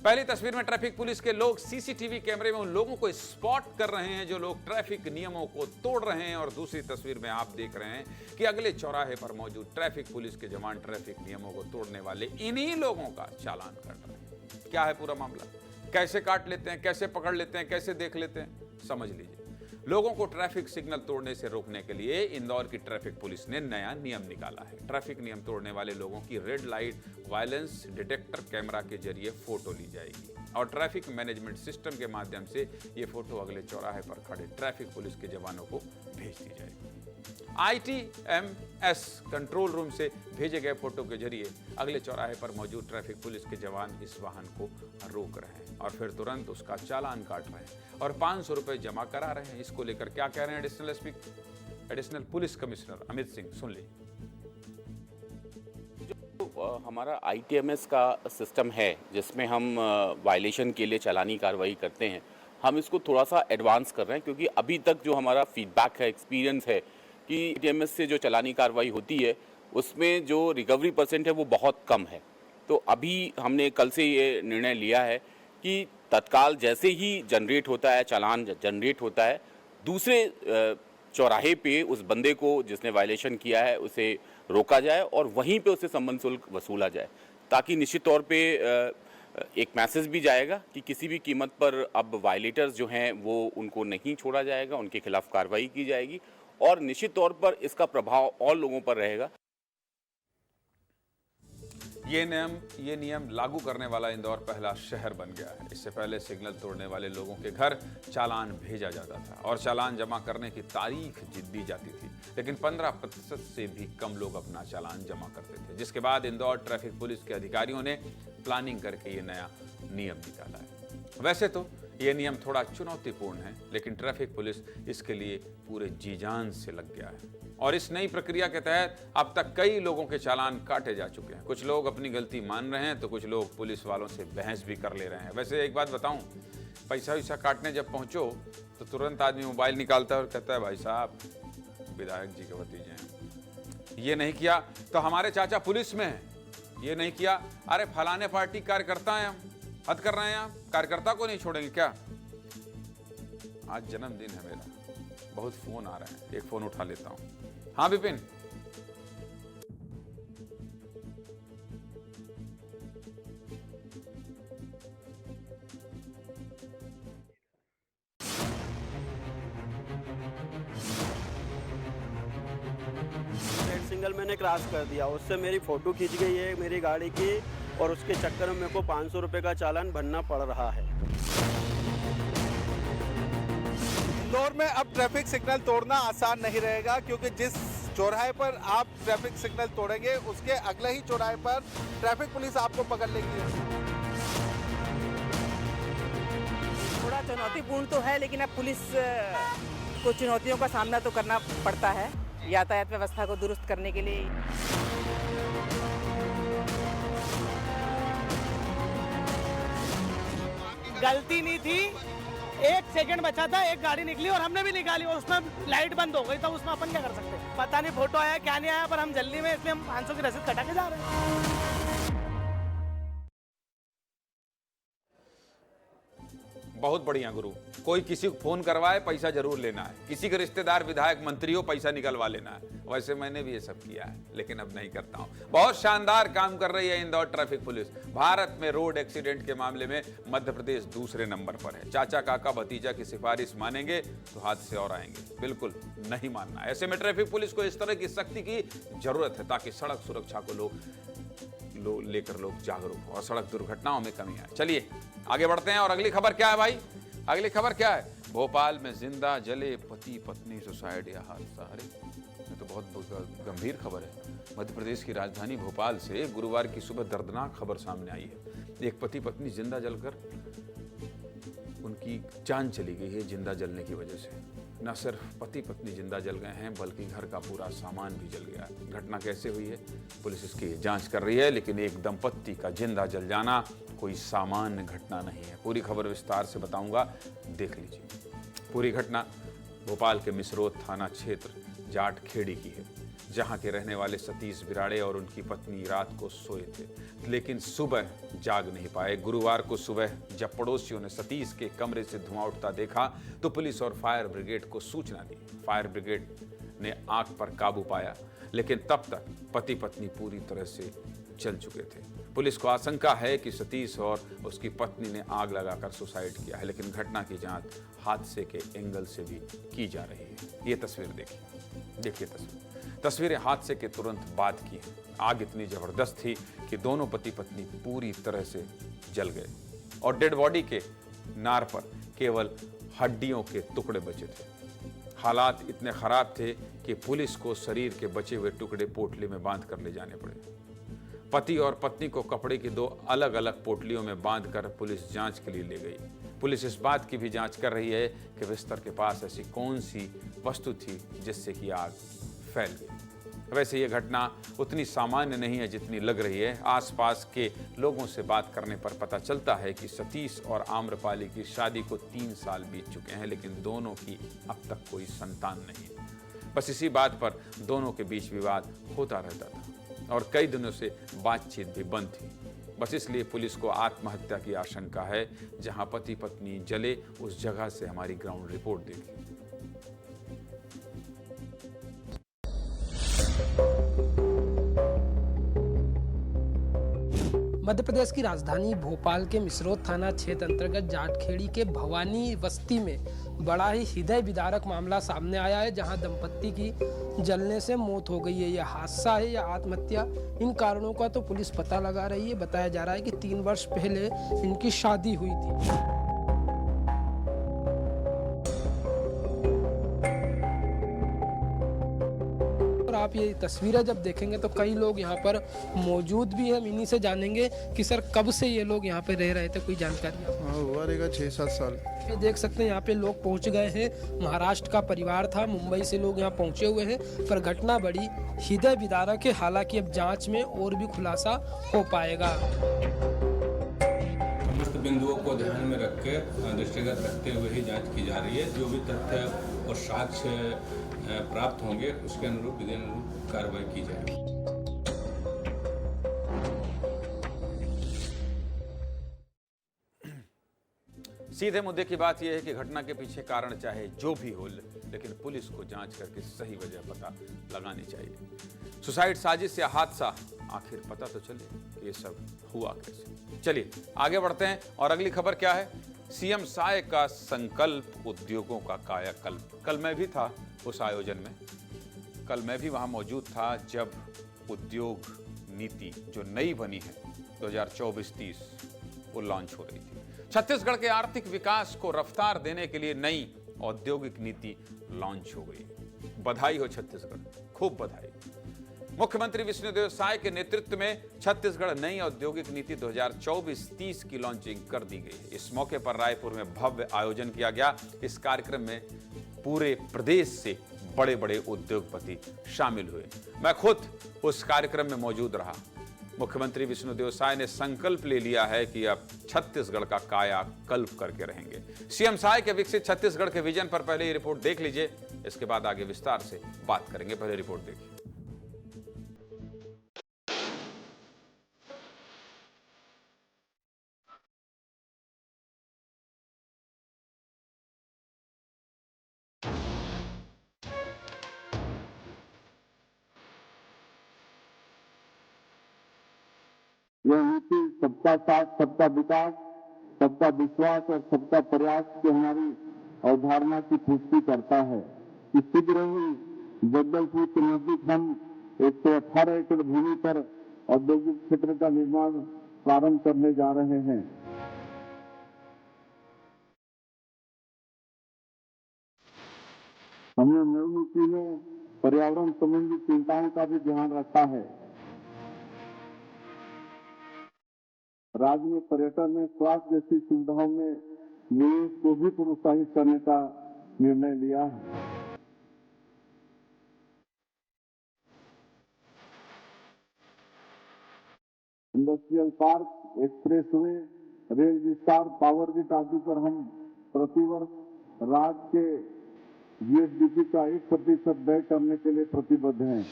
पहली तस्वीर में ट्रैफिक पुलिस के लोग सीसीटीवी कैमरे में उन लोगों को स्पॉट कर रहे हैं जो लोग ट्रैफिक नियमों को तोड़ रहे हैं। और दूसरी तस्वीर में आप देख रहे हैं कि अगले चौराहे पर मौजूद ट्रैफिक पुलिस के जवान ट्रैफिक नियमों को तोड़ने वाले इन्हीं लोगों का चालान काट रहे हैं। क्या है पूरा मामला? कैसे काट लेते हैं, कैसे पकड़ लेते हैं, कैसे देख लेते हैं, समझ लीजिए। लोगों को ट्रैफिक सिग्नल तोड़ने से रोकने के लिए इंदौर की ट्रैफिक पुलिस ने नया नियम निकाला है। ट्रैफिक नियम तोड़ने वाले लोगों की red light violence detector camera के जरिए फोटो ली जाएगी और ट्रैफिक मैनेजमेंट सिस्टम के माध्यम से ये फोटो अगले चौराहे पर खड़े ट्रैफिक पुलिस के जवानों को भेज दी जाएगी। ITMS कंट्रोल रूम से भेजे गए फोटो के जरिए अगले चौराहे पर मौजूद ट्रैफिक पुलिस के जवान इस वाहन को रोक रहे हैं और फिर तुरंत उसका चालान काट रहे हैं और 500 रुपए जमा करा रहे हैं। इसको लेकर क्या कह रहे हैं additional police commissioner Amit Singh, सुन लीजिए। जो हमारा ITMS का सिस्टम है जिसमें हम वायलेशन के लिए चालानी कार्रवाई करते हैं, हम इसको थोड़ा सा एडवांस कर रहे हैं क्योंकि अभी तक जो हमारा फीडबैक है, एक्सपीरियंस है कि ITMS से जो चालानी कार्रवाई होती है उसमें जो रिकवरी परसेंट है वो बहुत कम है। तो अभी हमने कल से ये निर्णय लिया है कि तत्काल जैसे ही जनरेट होता है, चालान जनरेट होता है, दूसरे चौराहे पे उस बंदे को जिसने वायलेशन किया है उसे रोका जाए और वहीं पे उसे सम्मन शुल्क वसूला जाए, ताकि निश्चित तौर पे एक मैसेज भी जाएगा कि किसी भी कीमत पर अब वायलेटर्स जो हैं वो उनको नहीं छोड़ा जाएगा, उनके खिलाफ कार्रवाई की जाएगी और निश्चित तौर पर इसका प्रभाव और लोगों पर रहेगा। ये नियम लागू करने वाला इंदौर पहला शहर बन गया है। इससे पहले सिग्नल तोड़ने वाले लोगों के घर चालान भेजा जाता था और चालान जमा करने की तारीख दी जाती थी, लेकिन 15% से भी कम लोग अपना चालान जमा करते थे, जिसके बाद इंदौर ट्रैफिक पुलिस के अधिकारियों ने प्लानिंग करके ये नया नियम निकाला है। वैसे तो ये नियम थोड़ा चुनौतीपूर्ण है, लेकिन ट्रैफिक पुलिस इसके लिए पूरे जी जान से लग गया है और इस नई प्रक्रिया के तहत अब तक कई लोगों के चालान काटे जा चुके हैं। कुछ लोग अपनी गलती मान रहे हैं तो कुछ लोग पुलिस वालों से बहस भी कर ले रहे हैं। वैसे एक बात बताऊं, पैसा वैसा काटने जब पहुंचो तो तुरंत आदमी मोबाइल निकालता है और कहता है भाई साहब विधायक जी के भतीजे हैं, ये नहीं किया तो हमारे चाचा पुलिस में है, ये नहीं किया, अरे फलाने पार्टी कार्यकर्ता हैं, हम हद कर रहे हैं, आप कार्यकर्ता को नहीं छोड़ेंगे क्या? आज जन्मदिन है मेरा, बहुत फोन आ रहे हैं, एक फोन उठा लेता हूं। हाँ विपिन, सिंगल मैंने क्रॉस कर दिया, उससे मेरी फोटो खींच गई है मेरी गाड़ी की और उसके चक्कर में मेरे को 500 रुपये का चालान भरना पड़ रहा है। इंदौर में अब ट्रैफिक सिग्नल तोड़ना आसान नहीं रहेगा, क्योंकि जिस चौराहे पर आप ट्रैफिक सिग्नल तोड़ेंगे उसके अगले ही चौराहे पर ट्रैफिक पुलिस आपको पकड़ लेगी। थोड़ा चुनौतीपूर्ण तो है, लेकिन अब पुलिस को चुनौतियों का सामना तो करना पड़ता है यातायात व्यवस्था को दुरुस्त करने के लिए। गलती नहीं थी, 1 सेकंड बचा था, एक गाड़ी निकली और हमने भी निकाली और उसमें लाइट बंद हो गई, तो उसमें अपन क्या कर सकते हैं? पता नहीं फोटो आया क्या नहीं आया, पर हम जल्दी में इसलिए हम 500 की रसीद कटा के जा रहे हैं। बहुत बढ़िया गुरु। कोई किसी को फोन करवाए पैसा जरूर लेना है, किसी के रिश्तेदार विधायक मंत्री हो पैसा निकलवा लेना है। वैसे मैंने भी ये सब किया है लेकिन अब नहीं करता हूं। बहुत शानदार काम कर रही है इंदौर ट्रैफिक पुलिस। भारत में रोड एक्सीडेंट के मामले में मध्य प्रदेश दूसरे नंबर पर है। चाचा काका भतीजा की सिफारिश मानेंगे तो हादसे और आएंगे, बिल्कुल नहीं मानना। ऐसे में ट्रैफिक पुलिस को इस तरह की सख्ती की जरूरत है ताकि सड़क सुरक्षा को लेकर लोग जागरूक हो और सड़क दुर्घटनाओं में कमी आए। चलिए आगे बढ़ते हैं और अगली खबर क्या है भाई? अगली खबर क्या है? भोपाल में जिंदा जले पति पत्नी सुसाइड या हादसा। अरे ये तो बहुत गंभीर खबर है। मध्य प्रदेश की राजधानी भोपाल से गुरुवार की सुबह दर्दनाक खबर सामने आई है। एक पति पत्नी जिंदा जलकर उनकी जान चली गई है जिंदा जलने की वजह से। न सिर्फ पति पत्नी जिंदा जल गए हैं बल्कि घर का पूरा सामान भी जल गया है। घटना कैसे हुई है पुलिस इसकी जांच कर रही है, लेकिन एक दंपत्ति का जिंदा जल जाना कोई सामान्य घटना नहीं है। पूरी खबर विस्तार से बताऊंगा, देख लीजिए। पूरी घटना भोपाल के मिसरोद थाना क्षेत्र जाट खेड़ी की है, जहां के रहने वाले सतीश बिराड़े और उनकी पत्नी रात को सोए थे लेकिन सुबह जाग नहीं पाए। गुरुवार को सुबह जब पड़ोसियों ने सतीश के कमरे से धुआं उठता देखा तो पुलिस और फायर ब्रिगेड को सूचना दी। फायर ब्रिगेड ने आग पर काबू पाया लेकिन तब तक पति पत्नी पूरी तरह से जल चुके थे। पुलिस को आशंका है कि सतीश और उसकी पत्नी ने आग लगाकर सुसाइड किया है, लेकिन घटना की जांच हादसे के एंगल से भी की जा रही है। ये तस्वीर देखिए तस्वीरें हादसे के तुरंत बाद की हैं। आग इतनी जबरदस्त थी कि दोनों पति पत्नी पूरी तरह से जल गए और डेड बॉडी के नार पर केवल हड्डियों के टुकड़े बचे थे। हालात इतने खराब थे कि पुलिस को शरीर के बचे हुए टुकड़े पोटली में बांध कर ले जाने पड़े। पति और पत्नी को कपड़े की 2 अलग अलग पोटलियों में बांधकर पुलिस जांच के लिए ले गई। पुलिस इस बात की भी जांच कर रही है कि बिस्तर के पास ऐसी कौन सी वस्तु थी जिससे कि आग फैल गई। वैसे ये घटना उतनी सामान्य नहीं है जितनी लग रही है। आसपास के लोगों से बात करने पर पता चलता है कि सतीश और आम्रपाली की शादी को 3 साल बीत चुके हैं, लेकिन दोनों की अब तक कोई संतान नहीं है। बस इसी बात पर दोनों के बीच विवाद होता रहता था और कई दिनों से बातचीत भी बंद थी। बस इसलिए पुलिस को आत्महत्या की आशंका है। जहां पति पत्नी जले उस जगह से हमारी ग्राउंड रिपोर्ट देखी। मध्य प्रदेश की राजधानी भोपाल के मिसरोद थाना क्षेत्र अंतर्गत जाटखेड़ी के भवानी बस्ती में बड़ा ही हृदय विदारक मामला सामने आया है, जहां दंपत्ति की जलने से मौत हो गई है। यह हादसा है या आत्महत्या, इन कारणों का तो पुलिस पता लगा रही है। बताया जा रहा है कि 3 वर्ष पहले इनकी शादी हुई थी। आप ये तस्वीरें जब देखेंगे तो कई लोग यहाँ पर मौजूद भी हैं। इन्हीं से जानेंगे कि सर कब से ये लोग यहाँ पे रह रहे थे, कोई जानकारी? हाँ, हुआ रहेगा 6-7 साल। ये देख सकते हैं यहाँ पे लोग पहुँच गए हैं। महाराष्ट्र का परिवार था, मुंबई से लोग यहाँ पहुँचे हुए हैं। पर घटना बड़ी हृदय विदारक है। हालांकि अब जाँच में और भी खुलासा हो पाएगा। समस्त बिंदुओं को ध्यान में रख के दृष्टिगत रखते हुए ही जांच की जा रही है। जो भी तथ्य और साक्ष्य प्राप्त होंगे उसके अनुरूप विधि अनुरूप कार्रवाई की जाएगी। सीधे मुद्दे की बात यह है कि घटना के पीछे कारण चाहे जो भी हो, लेकिन पुलिस को जांच करके सही वजह पता लगानी चाहिए। सुसाइड साजिश या हादसा, आखिर पता तो चले कि ये सब हुआ कैसे। चलिए आगे बढ़ते हैं और अगली खबर क्या है? सीएम साय का संकल्प उद्योगों का कायाकल्प। कल मैं भी था उस आयोजन में। कल मैं भी वहां मौजूद था जब उद्योग नीति जो नई बनी है 2024-30 वो लॉन्च हो रही थी। छत्तीसगढ़ के आर्थिक विकास को रफ्तार देने के लिए नई औद्योगिक नीति लॉन्च हो गई। बधाई हो छत्तीसगढ़, खूब बधाई। मुख्यमंत्री विष्णुदेव साय के नेतृत्व में छत्तीसगढ़ नई औद्योगिक नीति 2024-30 की लॉन्चिंग कर दी गई है। इस मौके पर रायपुर में भव्य आयोजन किया गया। इस कार्यक्रम में पूरे प्रदेश से बड़े बड़े उद्योगपति शामिल हुए। मैं खुद उस कार्यक्रम में मौजूद रहा। मुख्यमंत्री विष्णुदेव साय ने संकल्प ले लिया है कि अब छत्तीसगढ़ का कायाकल्प करके रहेंगे। सीएम साय के विकसित छत्तीसगढ़ के विजन पर पहले ये रिपोर्ट देख लीजिए, इसके बाद आगे विस्तार से बात करेंगे। पहले रिपोर्ट देखिए। यह नीति सबका साथ, सबका विकास, सबका विश्वास और सबका प्रयास की हमारी अवधारणा की पुष्टि करता है कि शीघ्र ही जगदलपुर के नजदीक हम 118 एकड़ भूमि पर औद्योगिक क्षेत्र का निर्माण प्रारंभ करने जा रहे हैं। हमने नई नीति में पर्यावरण संबंधी चिंताओं का भी ध्यान रखा है। राज्य में पर्यटन में स्वास्थ्य जैसी सुविधाओं में निवेश को भी प्रोत्साहित करने का निर्णय लिया है। इंडस्ट्रियल पार्क, एक्सप्रेसवे, रेल विस्तार, पावर ग्रिड आदि पर हम प्रतिवर्ष राज्य के जीएसडीपी का 1% व्यय करने के लिए प्रतिबद्ध हैं।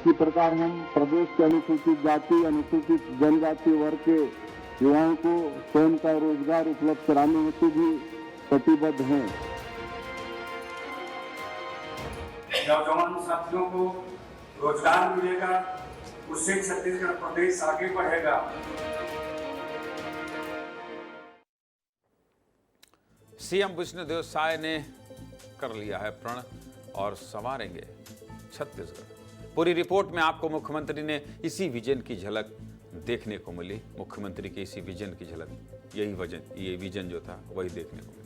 इसी प्रकार हम प्रदेश के अनुसूचित जाति, अनुसूचित जनजाति वर्ग के युवाओं को स्वयं का रोजगार उपलब्ध कराने हेतु भी प्रतिबद्ध हैं। नौजवान साथियों को रोजगार मिलेगा, उससे छत्तीसगढ़ प्रदेश आगे बढ़ेगा। सीएम विष्णुदेव साय ने कर लिया है प्रण और संवारेंगे छत्तीसगढ़। पूरी रिपोर्ट में आपको मुख्यमंत्री ने इसी विजन की झलक देखने को मिली। मुख्यमंत्री के इसी विजन की झलक, ये विजन जो था वही देखने को मिली।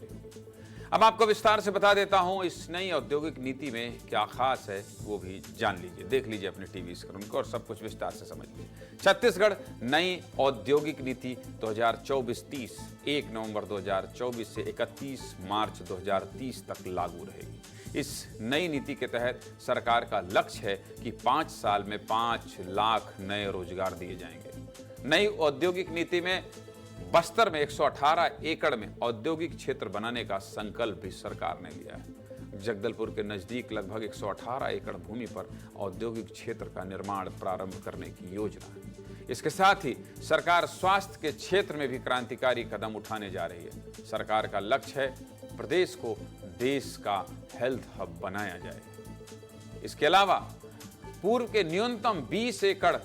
अब आपको विस्तार से बता देता हूं इस नई औद्योगिक नीति में क्या खास है, वो भी जान लीजिए, देख लीजिए अपने टीवी स्क्रीन को और सब कुछ विस्तार से समझ लीजिए। छत्तीसगढ़ नई औद्योगिक नीति 2024-30 1 नवंबर 2024 से 31 मार्च 2030 तक लागू रहेगी। इस नई नीति के तहत सरकार का लक्ष्य है कि 5 साल में 5 लाख नए रोजगार दिए जाएंगे। नई औद्योगिक नीति में बस्तर में 118 एकड़ में औद्योगिक क्षेत्र बनाने का संकल्प भी सरकार ने लिया है। जगदलपुर के नजदीक लगभग 118 एकड़ भूमि पर औद्योगिक क्षेत्र का निर्माण प्रारंभ करने की योजना है। इसके साथ ही सरकार स्वास्थ्य के क्षेत्र में भी क्रांतिकारी कदम उठाने जा रही है। सरकार का लक्ष्य है प्रदेश को देश का हेल्थ हब बनाया जाए। इसके अलावा पूर्व के न्यूनतम 20 एकड़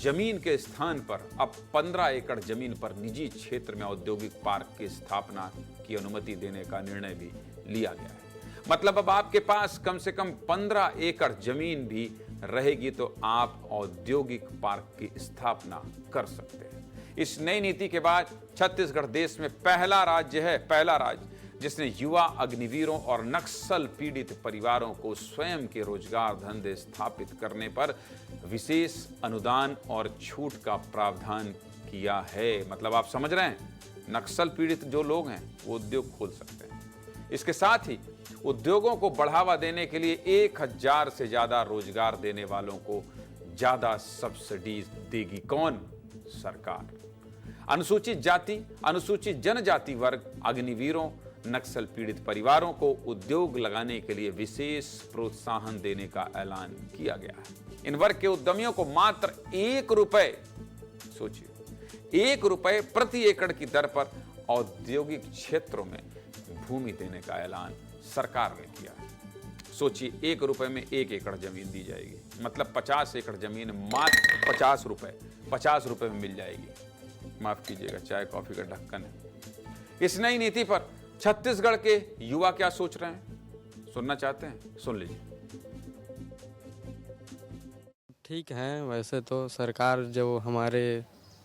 जमीन के स्थान पर अब 15 एकड़ जमीन पर निजी क्षेत्र में औद्योगिक पार्क की स्थापना की अनुमति देने का निर्णय भी लिया गया है। मतलब अब आपके पास कम से कम 15 एकड़ जमीन भी रहेगी तो आप औद्योगिक पार्क की स्थापना कर सकते हैं। इस नई नीति के बाद छत्तीसगढ़ देश में पहला राज्य जिसने युवा अग्निवीरों और नक्सल पीड़ित परिवारों को स्वयं के रोजगार धंधे स्थापित करने पर विशेष अनुदान और छूट का प्रावधान किया है। मतलब आप समझ रहे हैं, नक्सल पीड़ित जो लोग हैं वो उद्योग खोल सकते हैं। इसके साथ ही उद्योगों को बढ़ावा देने के लिए 1000 से ज्यादा रोजगार देने वालों को ज्यादा सब्सिडी देगी कौन? सरकार। अनुसूचित जाति, अनुसूचित जनजाति वर्ग, अग्निवीरों, नक्सल पीड़ित परिवारों को उद्योग लगाने के लिए विशेष प्रोत्साहन देने का ऐलान किया गया है। इन वर्ग के उद्यमियों को मात्र 1 रुपए, सोचिए 1 रुपए प्रति एकड़ की दर पर औद्योगिक क्षेत्रों में भूमि देने का ऐलान सरकार ने किया है। सोचिए 1 रुपए में 1 एकड़ जमीन दी जाएगी, मतलब 50 एकड़ जमीन मात्र 50 रुपए में मिल जाएगी। माफ कीजिएगा, चाय कॉफी का ढक्कन है। इस नई नीति पर छत्तीसगढ़ के युवा क्या सोच रहे हैं, सुनना चाहते हैं? सुन लीजिए। ठीक है, वैसे तो सरकार जो हमारे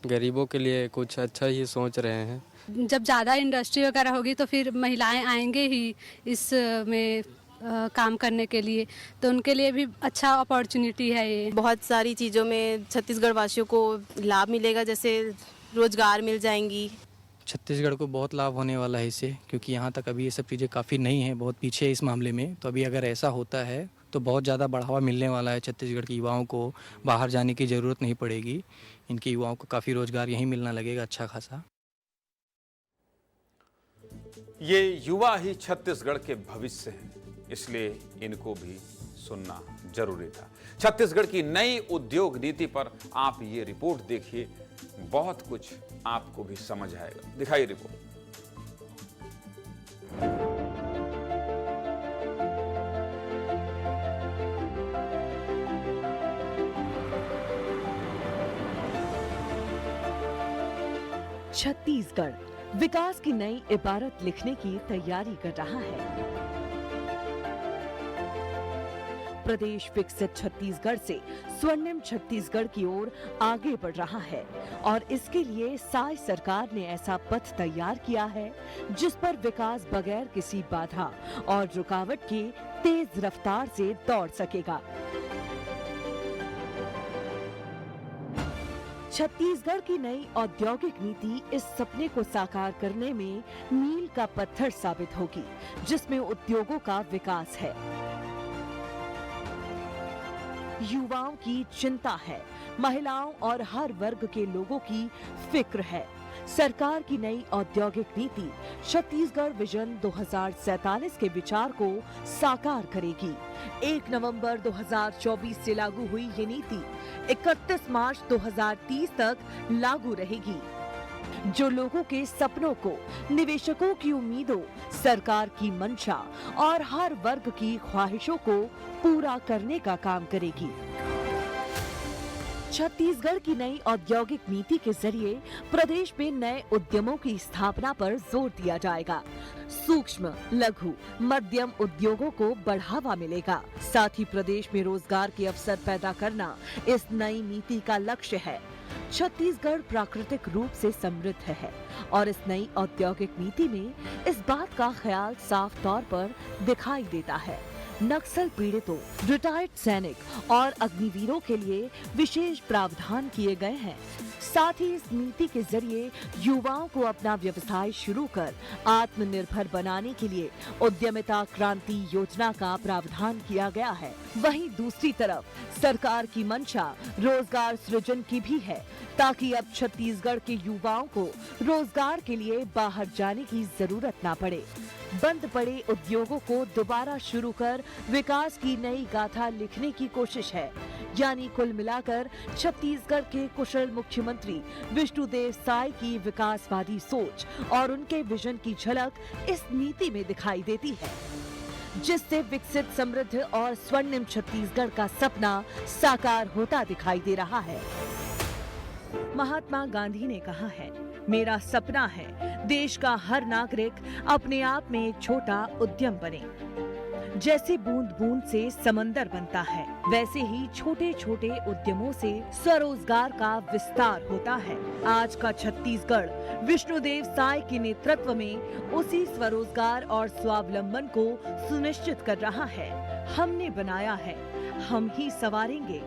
गरीबों के लिए कुछ अच्छा ही सोच रहे हैं। जब ज़्यादा इंडस्ट्री वगैरह होगी तो फिर महिलाएं आएंगे ही इसमें काम करने के लिए, तो उनके लिए भी अच्छा अपॉर्चुनिटी है ये। बहुत सारी चीज़ों में छत्तीसगढ़ वासियों को लाभ मिलेगा, जैसे रोजगार मिल जाएंगी। छत्तीसगढ़ को बहुत लाभ होने वाला है इससे, क्योंकि यहाँ तक अभी ये सब चीज़ें काफ़ी नई हैं, बहुत पीछे है इस मामले में। तो अभी अगर ऐसा होता है तो बहुत ज़्यादा बढ़ावा मिलने वाला है। छत्तीसगढ़ के युवाओं को बाहर जाने की ज़रूरत नहीं पड़ेगी, इनके युवाओं को काफ़ी रोजगार यहीं मिलना लगेगा अच्छा खासा। ये युवा ही छत्तीसगढ़ के भविष्य हैं, इसलिए इनको भी सुनना जरूरी था। छत्तीसगढ़ की नई उद्योग नीति पर आप ये रिपोर्ट देखिए, बहुत कुछ आपको भी समझ आएगा। दिखाइए रिपोर्ट। छत्तीसगढ़ विकास की नई इबारत लिखने की तैयारी कर रहा है। प्रदेश विकसित छत्तीसगढ़ से स्वर्णिम छत्तीसगढ़ की ओर आगे बढ़ रहा है और इसके लिए साई सरकार ने ऐसा पथ तैयार किया है जिस पर विकास बगैर किसी बाधा और रुकावट के तेज रफ्तार से दौड़ सकेगा। छत्तीसगढ़ की नई औद्योगिक नीति इस सपने को साकार करने में मील का पत्थर साबित होगी, जिसमें उद्योगों का विकास है, युवाओं की चिंता है, महिलाओं और हर वर्ग के लोगों की फिक्र है। सरकार की नई औद्योगिक नीति छत्तीसगढ़ विजन 2047 के विचार को साकार करेगी। 1 नवंबर 2024 से लागू हुई ये नीति 31 मार्च 2030 तक लागू रहेगी, जो लोगों के सपनों को, निवेशकों की उम्मीदों, सरकार की मंशा और हर वर्ग की ख्वाहिशों को पूरा करने का काम करेगी। छत्तीसगढ़ की नई औद्योगिक नीति के जरिए प्रदेश में नए उद्यमों की स्थापना पर जोर दिया जाएगा। सूक्ष्म, लघु, मध्यम उद्योगों को बढ़ावा मिलेगा। साथ ही प्रदेश में रोजगार के अवसर पैदा करना इस नई नीति का लक्ष्य है। छत्तीसगढ़ प्राकृतिक रूप से समृद्ध है और इस नई औद्योगिक नीति में इस बात का ख्याल साफ तौर पर दिखाई देता है। नक्सल पीड़ितों, रिटायर्ड सैनिक और अग्निवीरों के लिए विशेष प्रावधान किए गए हैं। साथ ही इस नीति के जरिए युवाओं को अपना व्यवसाय शुरू कर आत्मनिर्भर बनाने के लिए उद्यमिता क्रांति योजना का प्रावधान किया गया है। वहीं दूसरी तरफ सरकार की मंशा रोजगार सृजन की भी है, ताकि अब छत्तीसगढ़ के युवाओं को रोजगार के लिए बाहर जाने की जरूरत न पड़े। बंद पड़े उद्योगों को दोबारा शुरू कर विकास की नई गाथा लिखने की कोशिश है। यानी कुल मिलाकर छत्तीसगढ़ के कुशल मुख्यमंत्री विष्णुदेव साय की विकासवादी सोच और उनके विजन की झलक इस नीति में दिखाई देती है, जिससे विकसित, समृद्ध और स्वर्णिम छत्तीसगढ़ का सपना साकार होता दिखाई दे रहा है। महात्मा गांधी ने कहा है, मेरा सपना है देश का हर नागरिक अपने आप में एक छोटा उद्यम बने। जैसे बूंद बूंद से समंदर बनता है, वैसे ही छोटे छोटे उद्यमों से स्वरोजगार का विस्तार होता है। आज का छत्तीसगढ़ विष्णुदेव साय के नेतृत्व में उसी स्वरोजगार और स्वावलंबन को सुनिश्चित कर रहा है। हमने बनाया है, हम ही संवारेंगे।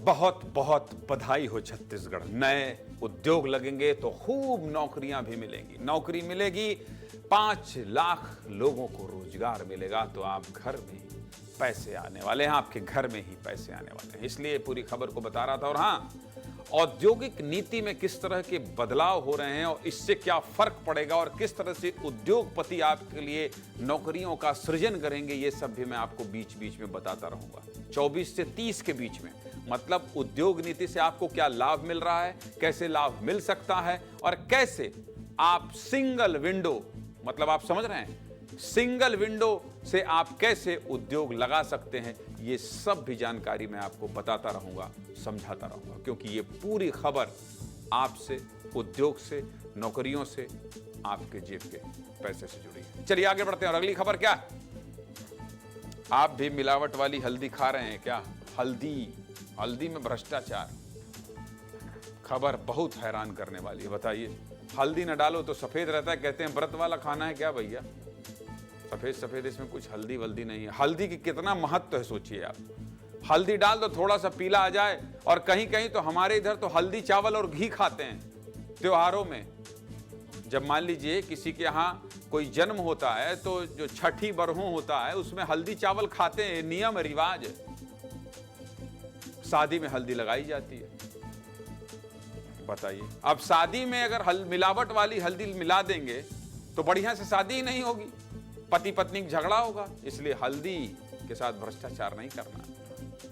बहुत बहुत बधाई हो छत्तीसगढ़। नए उद्योग लगेंगे तो खूब नौकरियां भी मिलेंगी। नौकरी मिलेगी, 5 लाख लोगों को रोजगार मिलेगा, तो आप घर में पैसे आने वाले हैं, आपके घर में ही पैसे आने वाले हैं। इसलिए पूरी खबर को बता रहा था। और हाँ, औद्योगिक नीति में किस तरह के बदलाव हो रहे हैं और इससे क्या फर्क पड़ेगा और किस तरह से उद्योगपति आपके लिए नौकरियों का सृजन करेंगे, ये सब भी मैं आपको बीच बीच में बताता रहूंगा। 24 से 30 के बीच में, मतलब उद्योग नीति से आपको क्या लाभ मिल रहा है, कैसे लाभ मिल सकता है और कैसे आप सिंगल विंडो, मतलब आप समझ रहे हैं, सिंगल विंडो से आप कैसे उद्योग लगा सकते हैं, ये सब भी जानकारी मैं आपको बताता रहूंगा, समझाता रहूंगा, क्योंकि ये पूरी खबर आपसे, उद्योग से, नौकरियों से, आपके जेब के पैसे से जुड़ी है। चलिए आगे बढ़ते हैं। और अगली खबर क्या? आप भी मिलावट वाली हल्दी खा रहे हैं क्या? हल्दी में भ्रष्टाचार। खबर बहुत हैरान करने वाली है। बताइए, हल्दी न डालो तो सफेद रहता है, कहते हैं व्रत वाला खाना है क्या भैया? सफेद सफेद इसमें कुछ हल्दी वल्दी नहीं है। हल्दी की कितना महत्व है सोचिए आप। हल्दी डाल दो, थोड़ा सा पीला आ जाए। और कहीं कहीं तो हमारे इधर तो हल्दी चावल और घी खाते हैं त्योहारों में। जब मान लीजिए किसी के यहाँ कोई जन्म होता है तो जो छठी बरहू होता है उसमें हल्दी चावल खाते हैं, नियम रिवाज है। शादी में हल्दी लगाई जाती है। बताइए, अब शादी में अगर मिलावट वाली हल्दी मिला देंगे तो बढ़िया से शादी ही नहीं होगी, पति पत्नी का झगड़ा होगा। इसलिए हल्दी के साथ भ्रष्टाचार नहीं करना।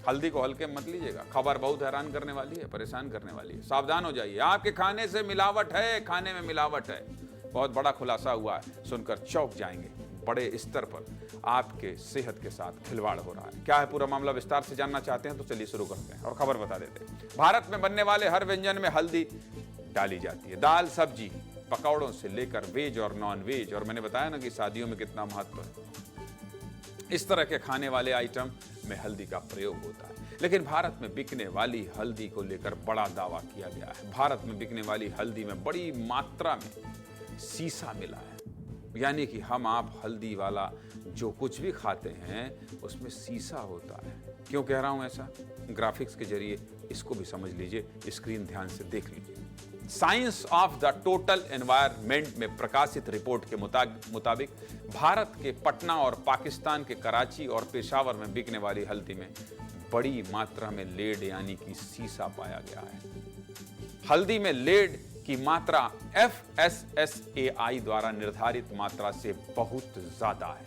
हल्दी को हल्के मत लीजिएगा। खबर बहुत हैरान करने वाली है, परेशान करने वाली है। सावधान हो जाइए, आपके खाने से मिलावट है, खाने में मिलावट है। बहुत बड़ा खुलासा हुआ है, सुनकर चौंक जाएंगे। बड़े स्तर पर आपके सेहत के साथ खिलवाड़ हो रहा है। क्या है पूरा मामला, विस्तार से जानना चाहते हैं तो चलिए शुरू करते हैं और खबर बता देते हैं। भारत में बनने वाले हर व्यंजन में हल्दी डाली जाती है। दाल, सब्जी, पकौड़ों से लेकर वेज और नॉन वेज, और मैंने बताया ना कि शादियों में कितना महत्व है, इस तरह के खाने वाले आइटम में हल्दी का प्रयोग होता है। लेकिन भारत में बिकने वाली हल्दी को लेकर बड़ा दावा किया गया है। भारत में बिकने वाली हल्दी में बड़ी मात्रा में सीसा मिला है, यानी कि हम आप हल्दी वाला जो कुछ भी खाते हैं उसमें सीसा होता है। क्यों कह रहा हूं ऐसा? ग्राफिक्स के जरिए इसको भी समझ लीजिए, स्क्रीन ध्यान से देख लीजिए। Science of the total environment में प्रकाशित रिपोर्ट के मुताबिक भारत के पटना और पाकिस्तान के कराची और पेशावर में बिकने वाली हल्दी में बड़ी मात्रा में लेड यानी कि सीसा पाया गया है। हल्दी में लेड की मात्रा FSSAI द्वारा निर्धारित मात्रा से बहुत ज्यादा है।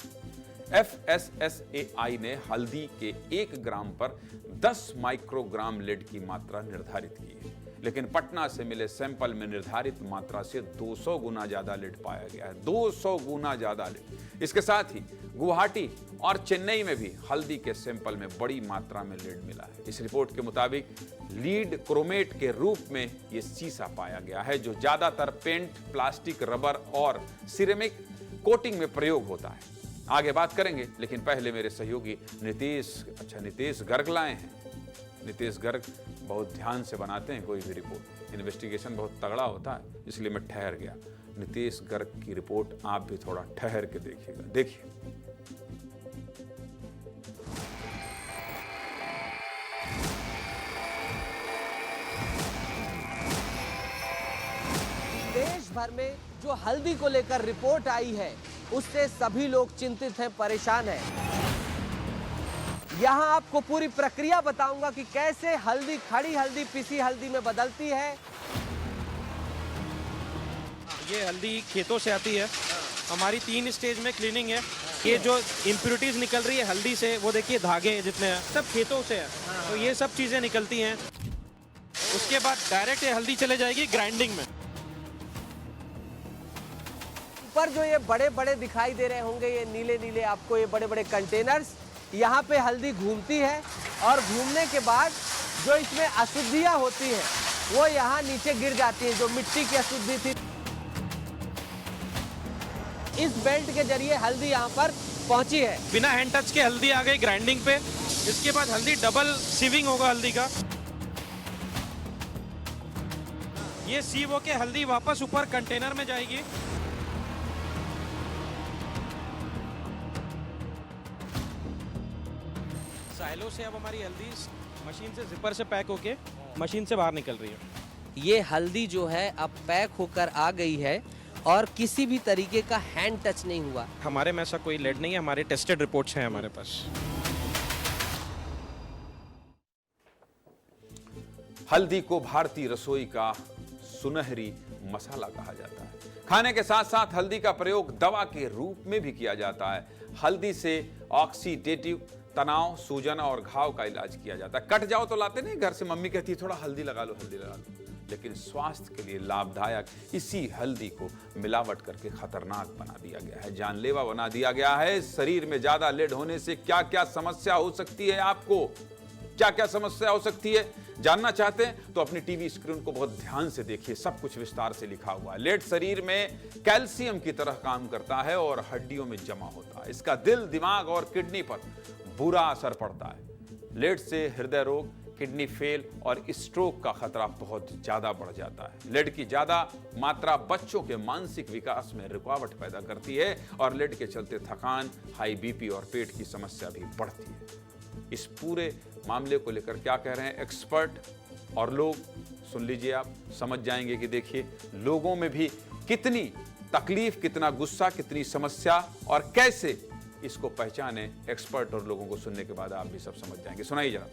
FSSAI ने हल्दी के 1 ग्राम पर 10 माइक्रोग्राम लेड की मात्रा निर्धारित की है, लेकिन पटना से मिले सैंपल में निर्धारित मात्रा से 200 गुना ज्यादा लेड पाया गया है। 200 गुना ज्यादा लेड। इसके साथ ही गुवाहाटी और चेन्नई में भी हल्दी के सैंपल में बड़ी मात्रा में लेड मिला है। इस रिपोर्ट के मुताबिक लीड क्रोमेट के रूप में यह सीसा पाया गया है, जो ज्यादातर पेंट, प्लास्टिक, रबर और सिरेमिक कोटिंग में प्रयोग होता है। आगे बात करेंगे, लेकिन पहले मेरे सहयोगी नीतीश गर्ग लाए हैं। नीतीश गर्ग बहुत ध्यान से बनाते हैं कोई भी रिपोर्ट, इन्वेस्टिगेशन बहुत तगड़ा होता है, इसलिए मैं ठहर गया। नीतीश गर्ग की रिपोर्ट आप भी थोड़ा ठहर के देखिएगा। देखिए, देश भर में जो हल्दी को लेकर रिपोर्ट आई है उससे सभी लोग चिंतित हैं, परेशान हैं। यहाँ आपको पूरी प्रक्रिया बताऊंगा कि कैसे हल्दी, खड़ी हल्दी पिसी हल्दी में बदलती है। ये हल्दी खेतों से आती है। हमारी 3 स्टेज में क्लीनिंग है। ये जो इम्प्योरिटीज निकल रही है हल्दी से, वो देखिए धागे जितने हैं सब खेतों से है, तो ये सब चीजें निकलती हैं। उसके बाद डायरेक्ट ये हल्दी चले जाएगी ग्राइंडिंग में। ऊपर जो ये बड़े बड़े दिखाई दे रहे होंगे, ये नीले नीले आपको ये बड़े बड़े कंटेनर्स, यहाँ पे हल्दी घूमती है और घूमने के बाद जो इसमें अशुद्धियाँ होती हैं वो यहाँ नीचे गिर जाती हैं। जो मिट्टी की अशुद्धि थी, इस बेल्ट के जरिए हल्दी यहाँ पर पहुंची है। बिना हैंड टच के हल्दी आ गई ग्राइंडिंग पे। इसके बाद हल्दी डबल सीविंग होगा हल्दी का। ये सीव होके हल्दी वापस ऊपर कंटेनर में जाएगी। साइलो से अब हमारी हल्दी मशीन से जिपर से पैक होके मशीन से बाहर निकल रही है। ये हल्दी जो है अब पैक होकर आ गई है और किसी भी तरीके का हैंड टच नहीं हुआ। हमारे में ऐसा कोई लेड नहीं है, हमारे टेस्टेड रिपोर्ट्स हैं हमारे पास। हल्दी को भारतीय रसोई का सुनहरी मसाला कहा जाता है। खाने के साथ साथ हल्दी का प्रयोग दवा के रूप में भी किया जाता है। हल्दी से ऑक्सीडेटिव तनाव, सूजन और घाव का इलाज किया जाता है। कट जाओ तो लाते नहीं घर से, मम्मी कहती है थोड़ा हल्दी लगा लो, हल्दी लगा लो। लेकिन स्वास्थ्य के लिए लाभदायक इसी हल्दी को मिलावट करके खतरनाक बना दिया गया है, जानलेवा बना दिया गया है। शरीर में ज्यादा लेड होने से क्या क्या समस्या हो सकती है, आपको क्या क्या समस्या हो सकती है जानना चाहते हैं तो अपनी टीवी स्क्रीन को बहुत ध्यान से देखिए, सब कुछ विस्तार से लिखा हुआ है। लेड शरीर में कैल्शियम की तरह काम करता है और हड्डियों में जमा होता है। इसका दिल, दिमाग और किडनी पर बुरा असर पड़ता है। लेड से हृदय रोग, किडनी फेल और स्ट्रोक का खतरा बहुत ज्यादा बढ़ जाता है। लेड की ज्यादा मात्रा बच्चों के मानसिक विकास में रुकावट पैदा करती है और लेड के चलते थकान, हाई बीपी और पेट की समस्या भी बढ़ती है। इस पूरे मामले को लेकर क्या कह रहे हैं एक्सपर्ट और लोग, सुन लीजिए, आप समझ जाएंगे कि देखिए लोगों में भी कितनी तकलीफ, कितना गुस्सा, कितनी समस्या और कैसे इसको पहचाने। एक्सपर्ट और लोगों को सुनने के बाद आप भी सब समझ जाएंगे। सुनाइए जरा।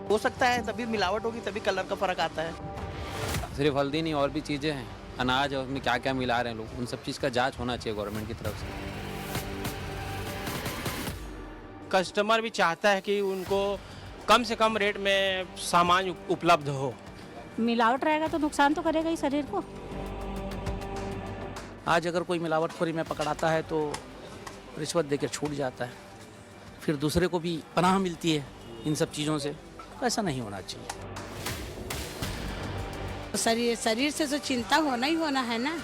हो सकता है तभी मिलावट होगी, तभी कलर का फर्क आता है। सिर्फ हल्दी नहीं और भी चीज़ें हैं, अनाज और उसमें क्या क्या मिला रहे हैं लोग, उन सब चीज़ का जांच होना चाहिए गवर्नमेंट की तरफ से। कस्टमर भी चाहता है कि उनको कम से कम रेट में सामान उपलब्ध हो। मिलावट रहेगा तो नुकसान तो करेगा ही शरीर को। आज अगर कोई मिलावटखोरी में पकड़ाता है तो रिश्वत देकर छूट जाता है, फिर दूसरे को भी पनाह मिलती है इन सब चीज़ों से। ऐसा नहीं होना चाहिए। शरीर से तो चिंता होना ही होना है ना,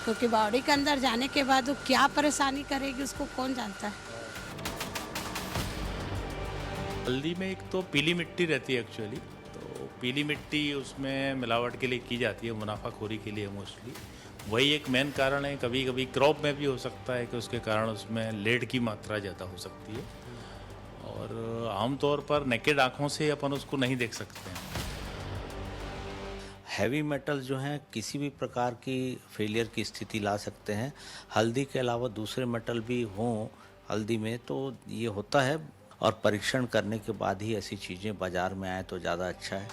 क्योंकि बॉडी के अंदर जाने के बाद वो क्या परेशानी करेगी उसको कौन जानता है। हल्दी में एक तो पीली मिट्टी रहती है एक्चुअली, तो पीली मिट्टी उसमें मिलावट के लिए की जाती है, मुनाफाखोरी के लिए मोस्टली। वही एक मेन कारण है। कभी कभी क्रॉप में भी हो सकता है कि उसके कारण उसमें लेड की मात्रा ज़्यादा हो सकती है, और आमतौर पर नेकेड आँखों से अपन उसको नहीं देख सकते हैं। हैवी मेटल जो हैं किसी भी प्रकार की फेलियर की स्थिति ला सकते हैं। हल्दी के अलावा दूसरे मेटल भी हों हल्दी में तो ये होता है, और परीक्षण करने के बाद ही ऐसी चीज़ें बाज़ार में आए तो ज़्यादा अच्छा है।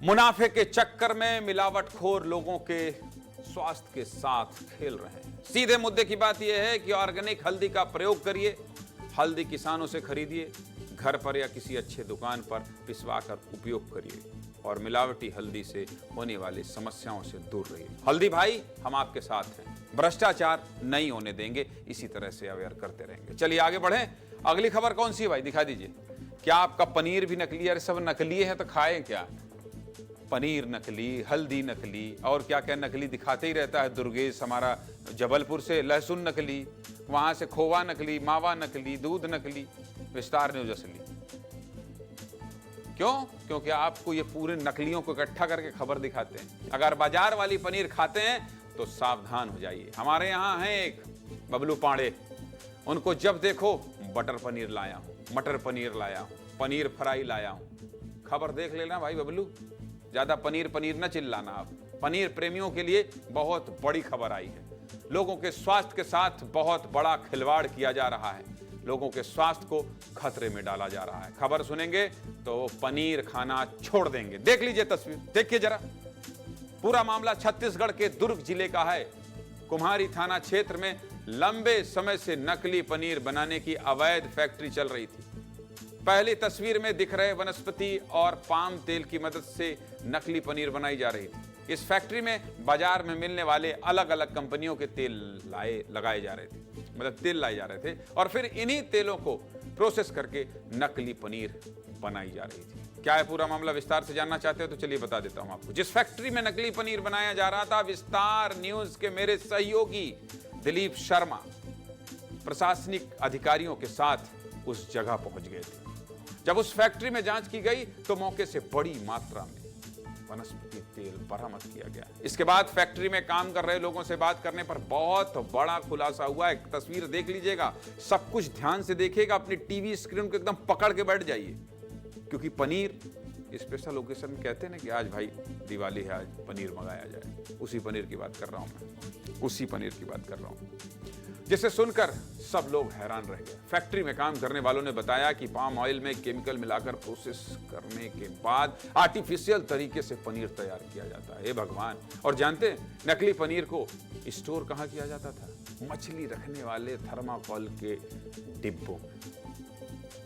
मुनाफे के चक्कर में मिलावटखोर लोगों के स्वास्थ्य के साथ खेल रहे हैं। सीधे मुद्दे की बात यह है कि ऑर्गेनिक हल्दी का प्रयोग करिए, हल्दी किसानों से खरीदिए, घर पर या किसी अच्छे दुकान पर पिसवाकर उपयोग करिए और मिलावटी हल्दी से होने वाली समस्याओं से दूर रहिए। हल्दी भाई, हम आपके साथ हैं, भ्रष्टाचार नहीं होने देंगे, इसी तरह से अवेयर करते रहेंगे। चलिए आगे बढ़ें। अगली खबर कौन सी है भाई, दिखा दीजिए। क्या आपका पनीर भी नकली है? अरे सब नकली है तो खाएं क्या? पनीर नकली, हल्दी नकली, और क्या क्या नकली दिखाते ही रहता है दुर्गेश हमारा जबलपुर से। लहसुन नकली, वहां से खोवा नकली, मावा नकली, दूध नकली, विस्तार न्यूज असली। क्यों? क्योंकि आपको ये पूरे नकलियों को इकट्ठा करके खबर दिखाते हैं। अगर बाजार वाली पनीर खाते हैं तो सावधान हो जाइए। हमारे यहाँ है एक बबलू पांडे, उनको जब देखो बटर पनीर लाया हूं, मटर पनीर लाया हूं, पनीर फ्राई लाया हूं। खबर देख लेना भाई बबलू, ज्यादा पनीर पनीर न चिल्लाना आप। पनीर प्रेमियों के लिए बहुत बड़ी खबर आई है। लोगों के स्वास्थ्य के साथ बहुत बड़ा खिलवाड़ किया जा रहा है, लोगों के स्वास्थ्य को खतरे में डाला जा रहा है। खबर सुनेंगे तो पनीर खाना छोड़ देंगे। देख लीजिए तस्वीर, देखिए जरा। पूरा मामला छत्तीसगढ़ के दुर्ग जिले का है। कुम्हारी थाना क्षेत्र में लंबे समय से नकली पनीर बनाने की अवैध फैक्ट्री चल रही थी। पहली तस्वीर में दिख रहे वनस्पति और पाम तेल की मदद से नकली पनीर बनाई जा रही थी। इस फैक्ट्री में बाजार में मिलने वाले अलग अलग कंपनियों के तेल लगाए जा रहे थे, मतलब तेल लाए जा रहे थे, और फिर इन्हीं तेलों को प्रोसेस करके नकली पनीर बनाई जा रही थी। क्या है पूरा मामला, विस्तार से जानना चाहते हो तो चलिए बता देता हूं आपको। जिस फैक्ट्री में नकली पनीर बनाया जा रहा था, विस्तार न्यूज के मेरे सहयोगी दिलीप शर्मा प्रशासनिक अधिकारियों के साथ उस जगह पहुंच गए थे। जब उस फैक्ट्री में जांच की गई तो मौके से बड़ी मात्रा में वनस्पति तेल बरामद किया गया। इसके बाद फैक्ट्री में काम कर रहे लोगों से बात करने पर बहुत बड़ा खुलासा हुआ। एक तस्वीर देख लीजिएगा, सब कुछ ध्यान से देखिएगा, अपनी टीवी स्क्रीन को एकदम पकड़ के बैठ जाइए, क्योंकि पनीर स्पेशल ओकेशन में कहते हैं ना कि आज भाई दिवाली है, आज पनीर मंगाया जाए। उसी पनीर की बात कर रहा हूं मैं, उसी पनीर की बात कर रहा हूं, जिसे सुनकर सब लोग हैरान रह गए। फैक्ट्री में काम करने वालों ने बताया कि पाम ऑयल में केमिकल मिलाकर प्रोसेस करने के बाद आर्टिफिशियल तरीके से पनीर तैयार किया जाता है। हे भगवान! और जानते हैं नकली पनीर को स्टोर कहाँ किया जाता था? मछली रखने वाले थर्माकोल के डिब्बों में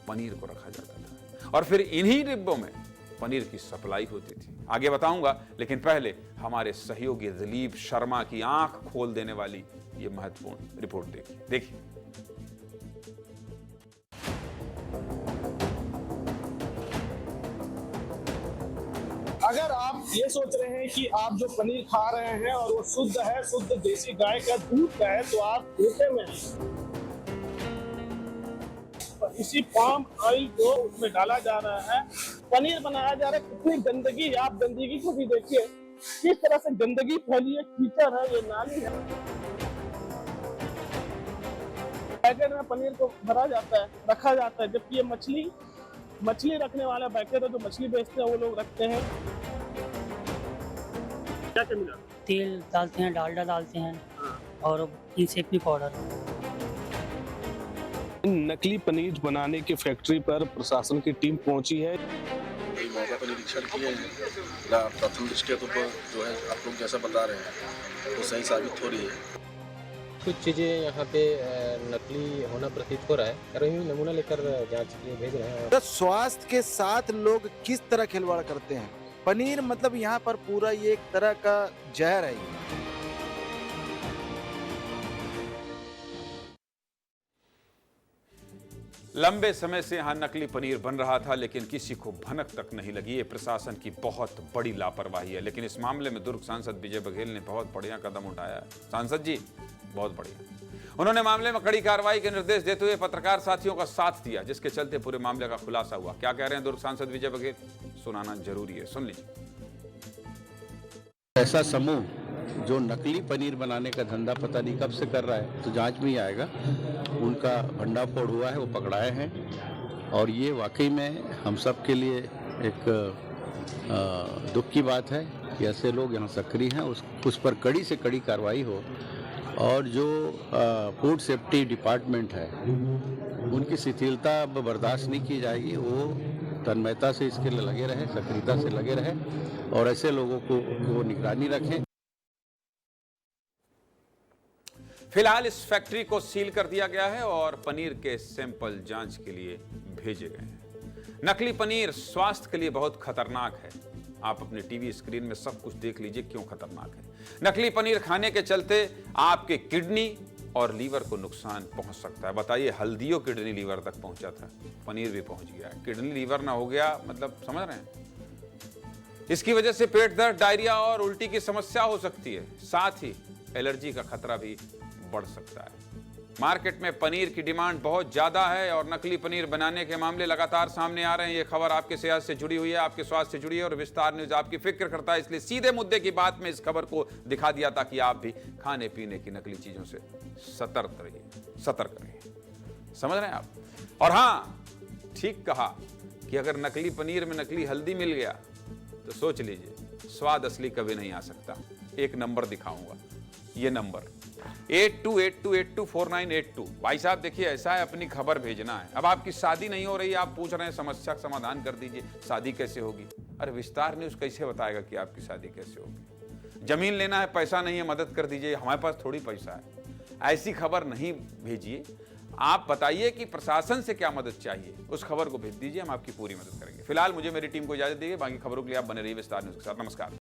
पनीर को रखा जाता था, और फिर इन्हीं डिब्बों में पनीर की सप्लाई होती थी। आगे बताऊंगा, लेकिन पहले हमारे सहयोगी दिलीप शर्मा की आंख खोल देने वाली ये महत्वपूर्ण रिपोर्ट देखिए। अगर आप ये सोच रहे हैं कि आप जो पनीर खा रहे हैं और वो शुद्ध है, शुद्ध देसी गाय का दूध का है, तो आप धोखे में हैं। इसी पाम ऑयल को उसमें डाला जा रहा है, पनीर बनाया जा रहा है। कितनी गंदगी, आप गंदगी को भी देखिए, किस तरह से गंदगी फैली है, कीचड़ है, ये नाली है। पैकेट में पनीर को भरा जाता है, रखा जाता है, जबकि ये मछली रखने वाला पैकेट है, जो मछली बेचते हैं वो लोग रखते हैं। क्या क्या मिला? तेल डालते हैं, डालडा डालते हैं, और इंसेक्ट पाउडर। नकली पनीर बनाने की फैक्ट्री पर प्रशासन की टीम पहुंची है। मौका पर निरीक्षण किए हैं, प्रथम दृष्टया तो जो है आप लोग जैसा बता रहे हैं वो सही साबित हो रही है। कुछ चीज़ें यहाँ पे नकली होना प्रतीत हो रहा है, कारण नमूना लेकर जांच के लिए भेज रहे हैं। तो स्वास्थ्य के साथ लोग किस तरह खिलवाड़ करते हैं। पनीर मतलब यहाँ पर पूरा ये एक तरह का जहर है। लंबे समय से यहां नकली पनीर बन रहा था, लेकिन किसी को भनक तक नहीं लगी। ये प्रशासन की बहुत बड़ी लापरवाही है। लेकिन इस मामले में दुर्ग सांसद विजय बघेल ने बहुत बढ़िया कदम उठाया है। सांसद जी बहुत बढ़िया, उन्होंने मामले में कड़ी कार्रवाई के निर्देश देते हुए पत्रकार साथियों का साथ दिया, जिसके चलते पूरे मामले का खुलासा हुआ। क्या कह रहे हैं दुर्ग सांसद विजय बघेल, सुनाना जरूरी है, सुन लीजिए। ऐसा समूह जो नकली पनीर बनाने का धंधा पता नहीं कब से कर रहा है, तो जांच में ही आएगा। उनका भंडाफोड़ हुआ है, वो पकड़ाए हैं, और ये वाकई में हम सब के लिए एक दुख की बात है कि ऐसे लोग यहाँ सक्रिय हैं। उस पर कड़ी से कड़ी कार्रवाई हो, और जो फूड सेफ्टी डिपार्टमेंट है उनकी शिथिलता अब बर्दाश्त नहीं की जाएगी। वो तन्मयता से इसके लिए लगे रहे, सक्रियता से लगे रहे, और ऐसे लोगों को निगरानी रखें। फिलहाल इस फैक्ट्री को सील कर दिया गया है और पनीर के सैंपल जांच के लिए भेजे गए हैं। नकली पनीर स्वास्थ्य के लिए बहुत खतरनाक है। आप अपने टीवी स्क्रीन में सब कुछ देख लीजिए क्यों खतरनाक है। नकली पनीर खाने के चलते आपके किडनी और लीवर को नुकसान पहुंच सकता है। बताइए, हल्दियों किडनी लीवर तक पहुंचा था, पनीर भी पहुंच गया है। किडनी लीवर ना हो गया मतलब समझ रहे हैं। इसकी वजह से पेट दर्द, डायरिया और उल्टी की समस्या हो सकती है। साथ ही एलर्जी का खतरा भी बढ़ सकता है। मार्केट में पनीर की डिमांड बहुत ज्यादा है और नकली पनीर बनाने के मामले लगातार सामने आ रहे हैं। ये खबर आपके सेहत से जुड़ी हुई है, आपके स्वास्थ्य से जुड़ी है, और विस्तार न्यूज आपकी फिक्र करता है। इसलिए सीधे मुद्दे की बात में इस खबर को दिखा दिया ताकि आप भी खाने पीने की नकली चीजों से सतर्क रहिए। समझ रहे हैं आप? और हाँ, ठीक कहा कि अगर नकली पनीर में नकली हल्दी मिल गया तो सोच लीजिए स्वाद असली कभी नहीं आ सकता। एक नंबर दिखाऊंगा, ये नंबर 8282824982। भाई साहब देखिए, ऐसा है, अपनी खबर भेजना है। अब आपकी शादी नहीं हो रही, आप पूछ रहे हैं समस्या का समाधान कर दीजिए, शादी कैसे होगी? अरे विस्तार न्यूज कैसे बताएगा कि आपकी शादी कैसे होगी? जमीन लेना है, पैसा नहीं है, मदद कर दीजिए, हमारे पास थोड़ी पैसा है। ऐसी खबर नहीं भेजिए। आप बताइए कि प्रशासन से क्या मदद चाहिए, उस खबर को भेज दीजिए, हम आपकी पूरी मदद करेंगे। फिलहाल मुझे मेरी टीम को इजाजत दीजिए, बाकी खबरों के लिए आप बने रहिए विस्तार न्यूज के साथ। नमस्कार।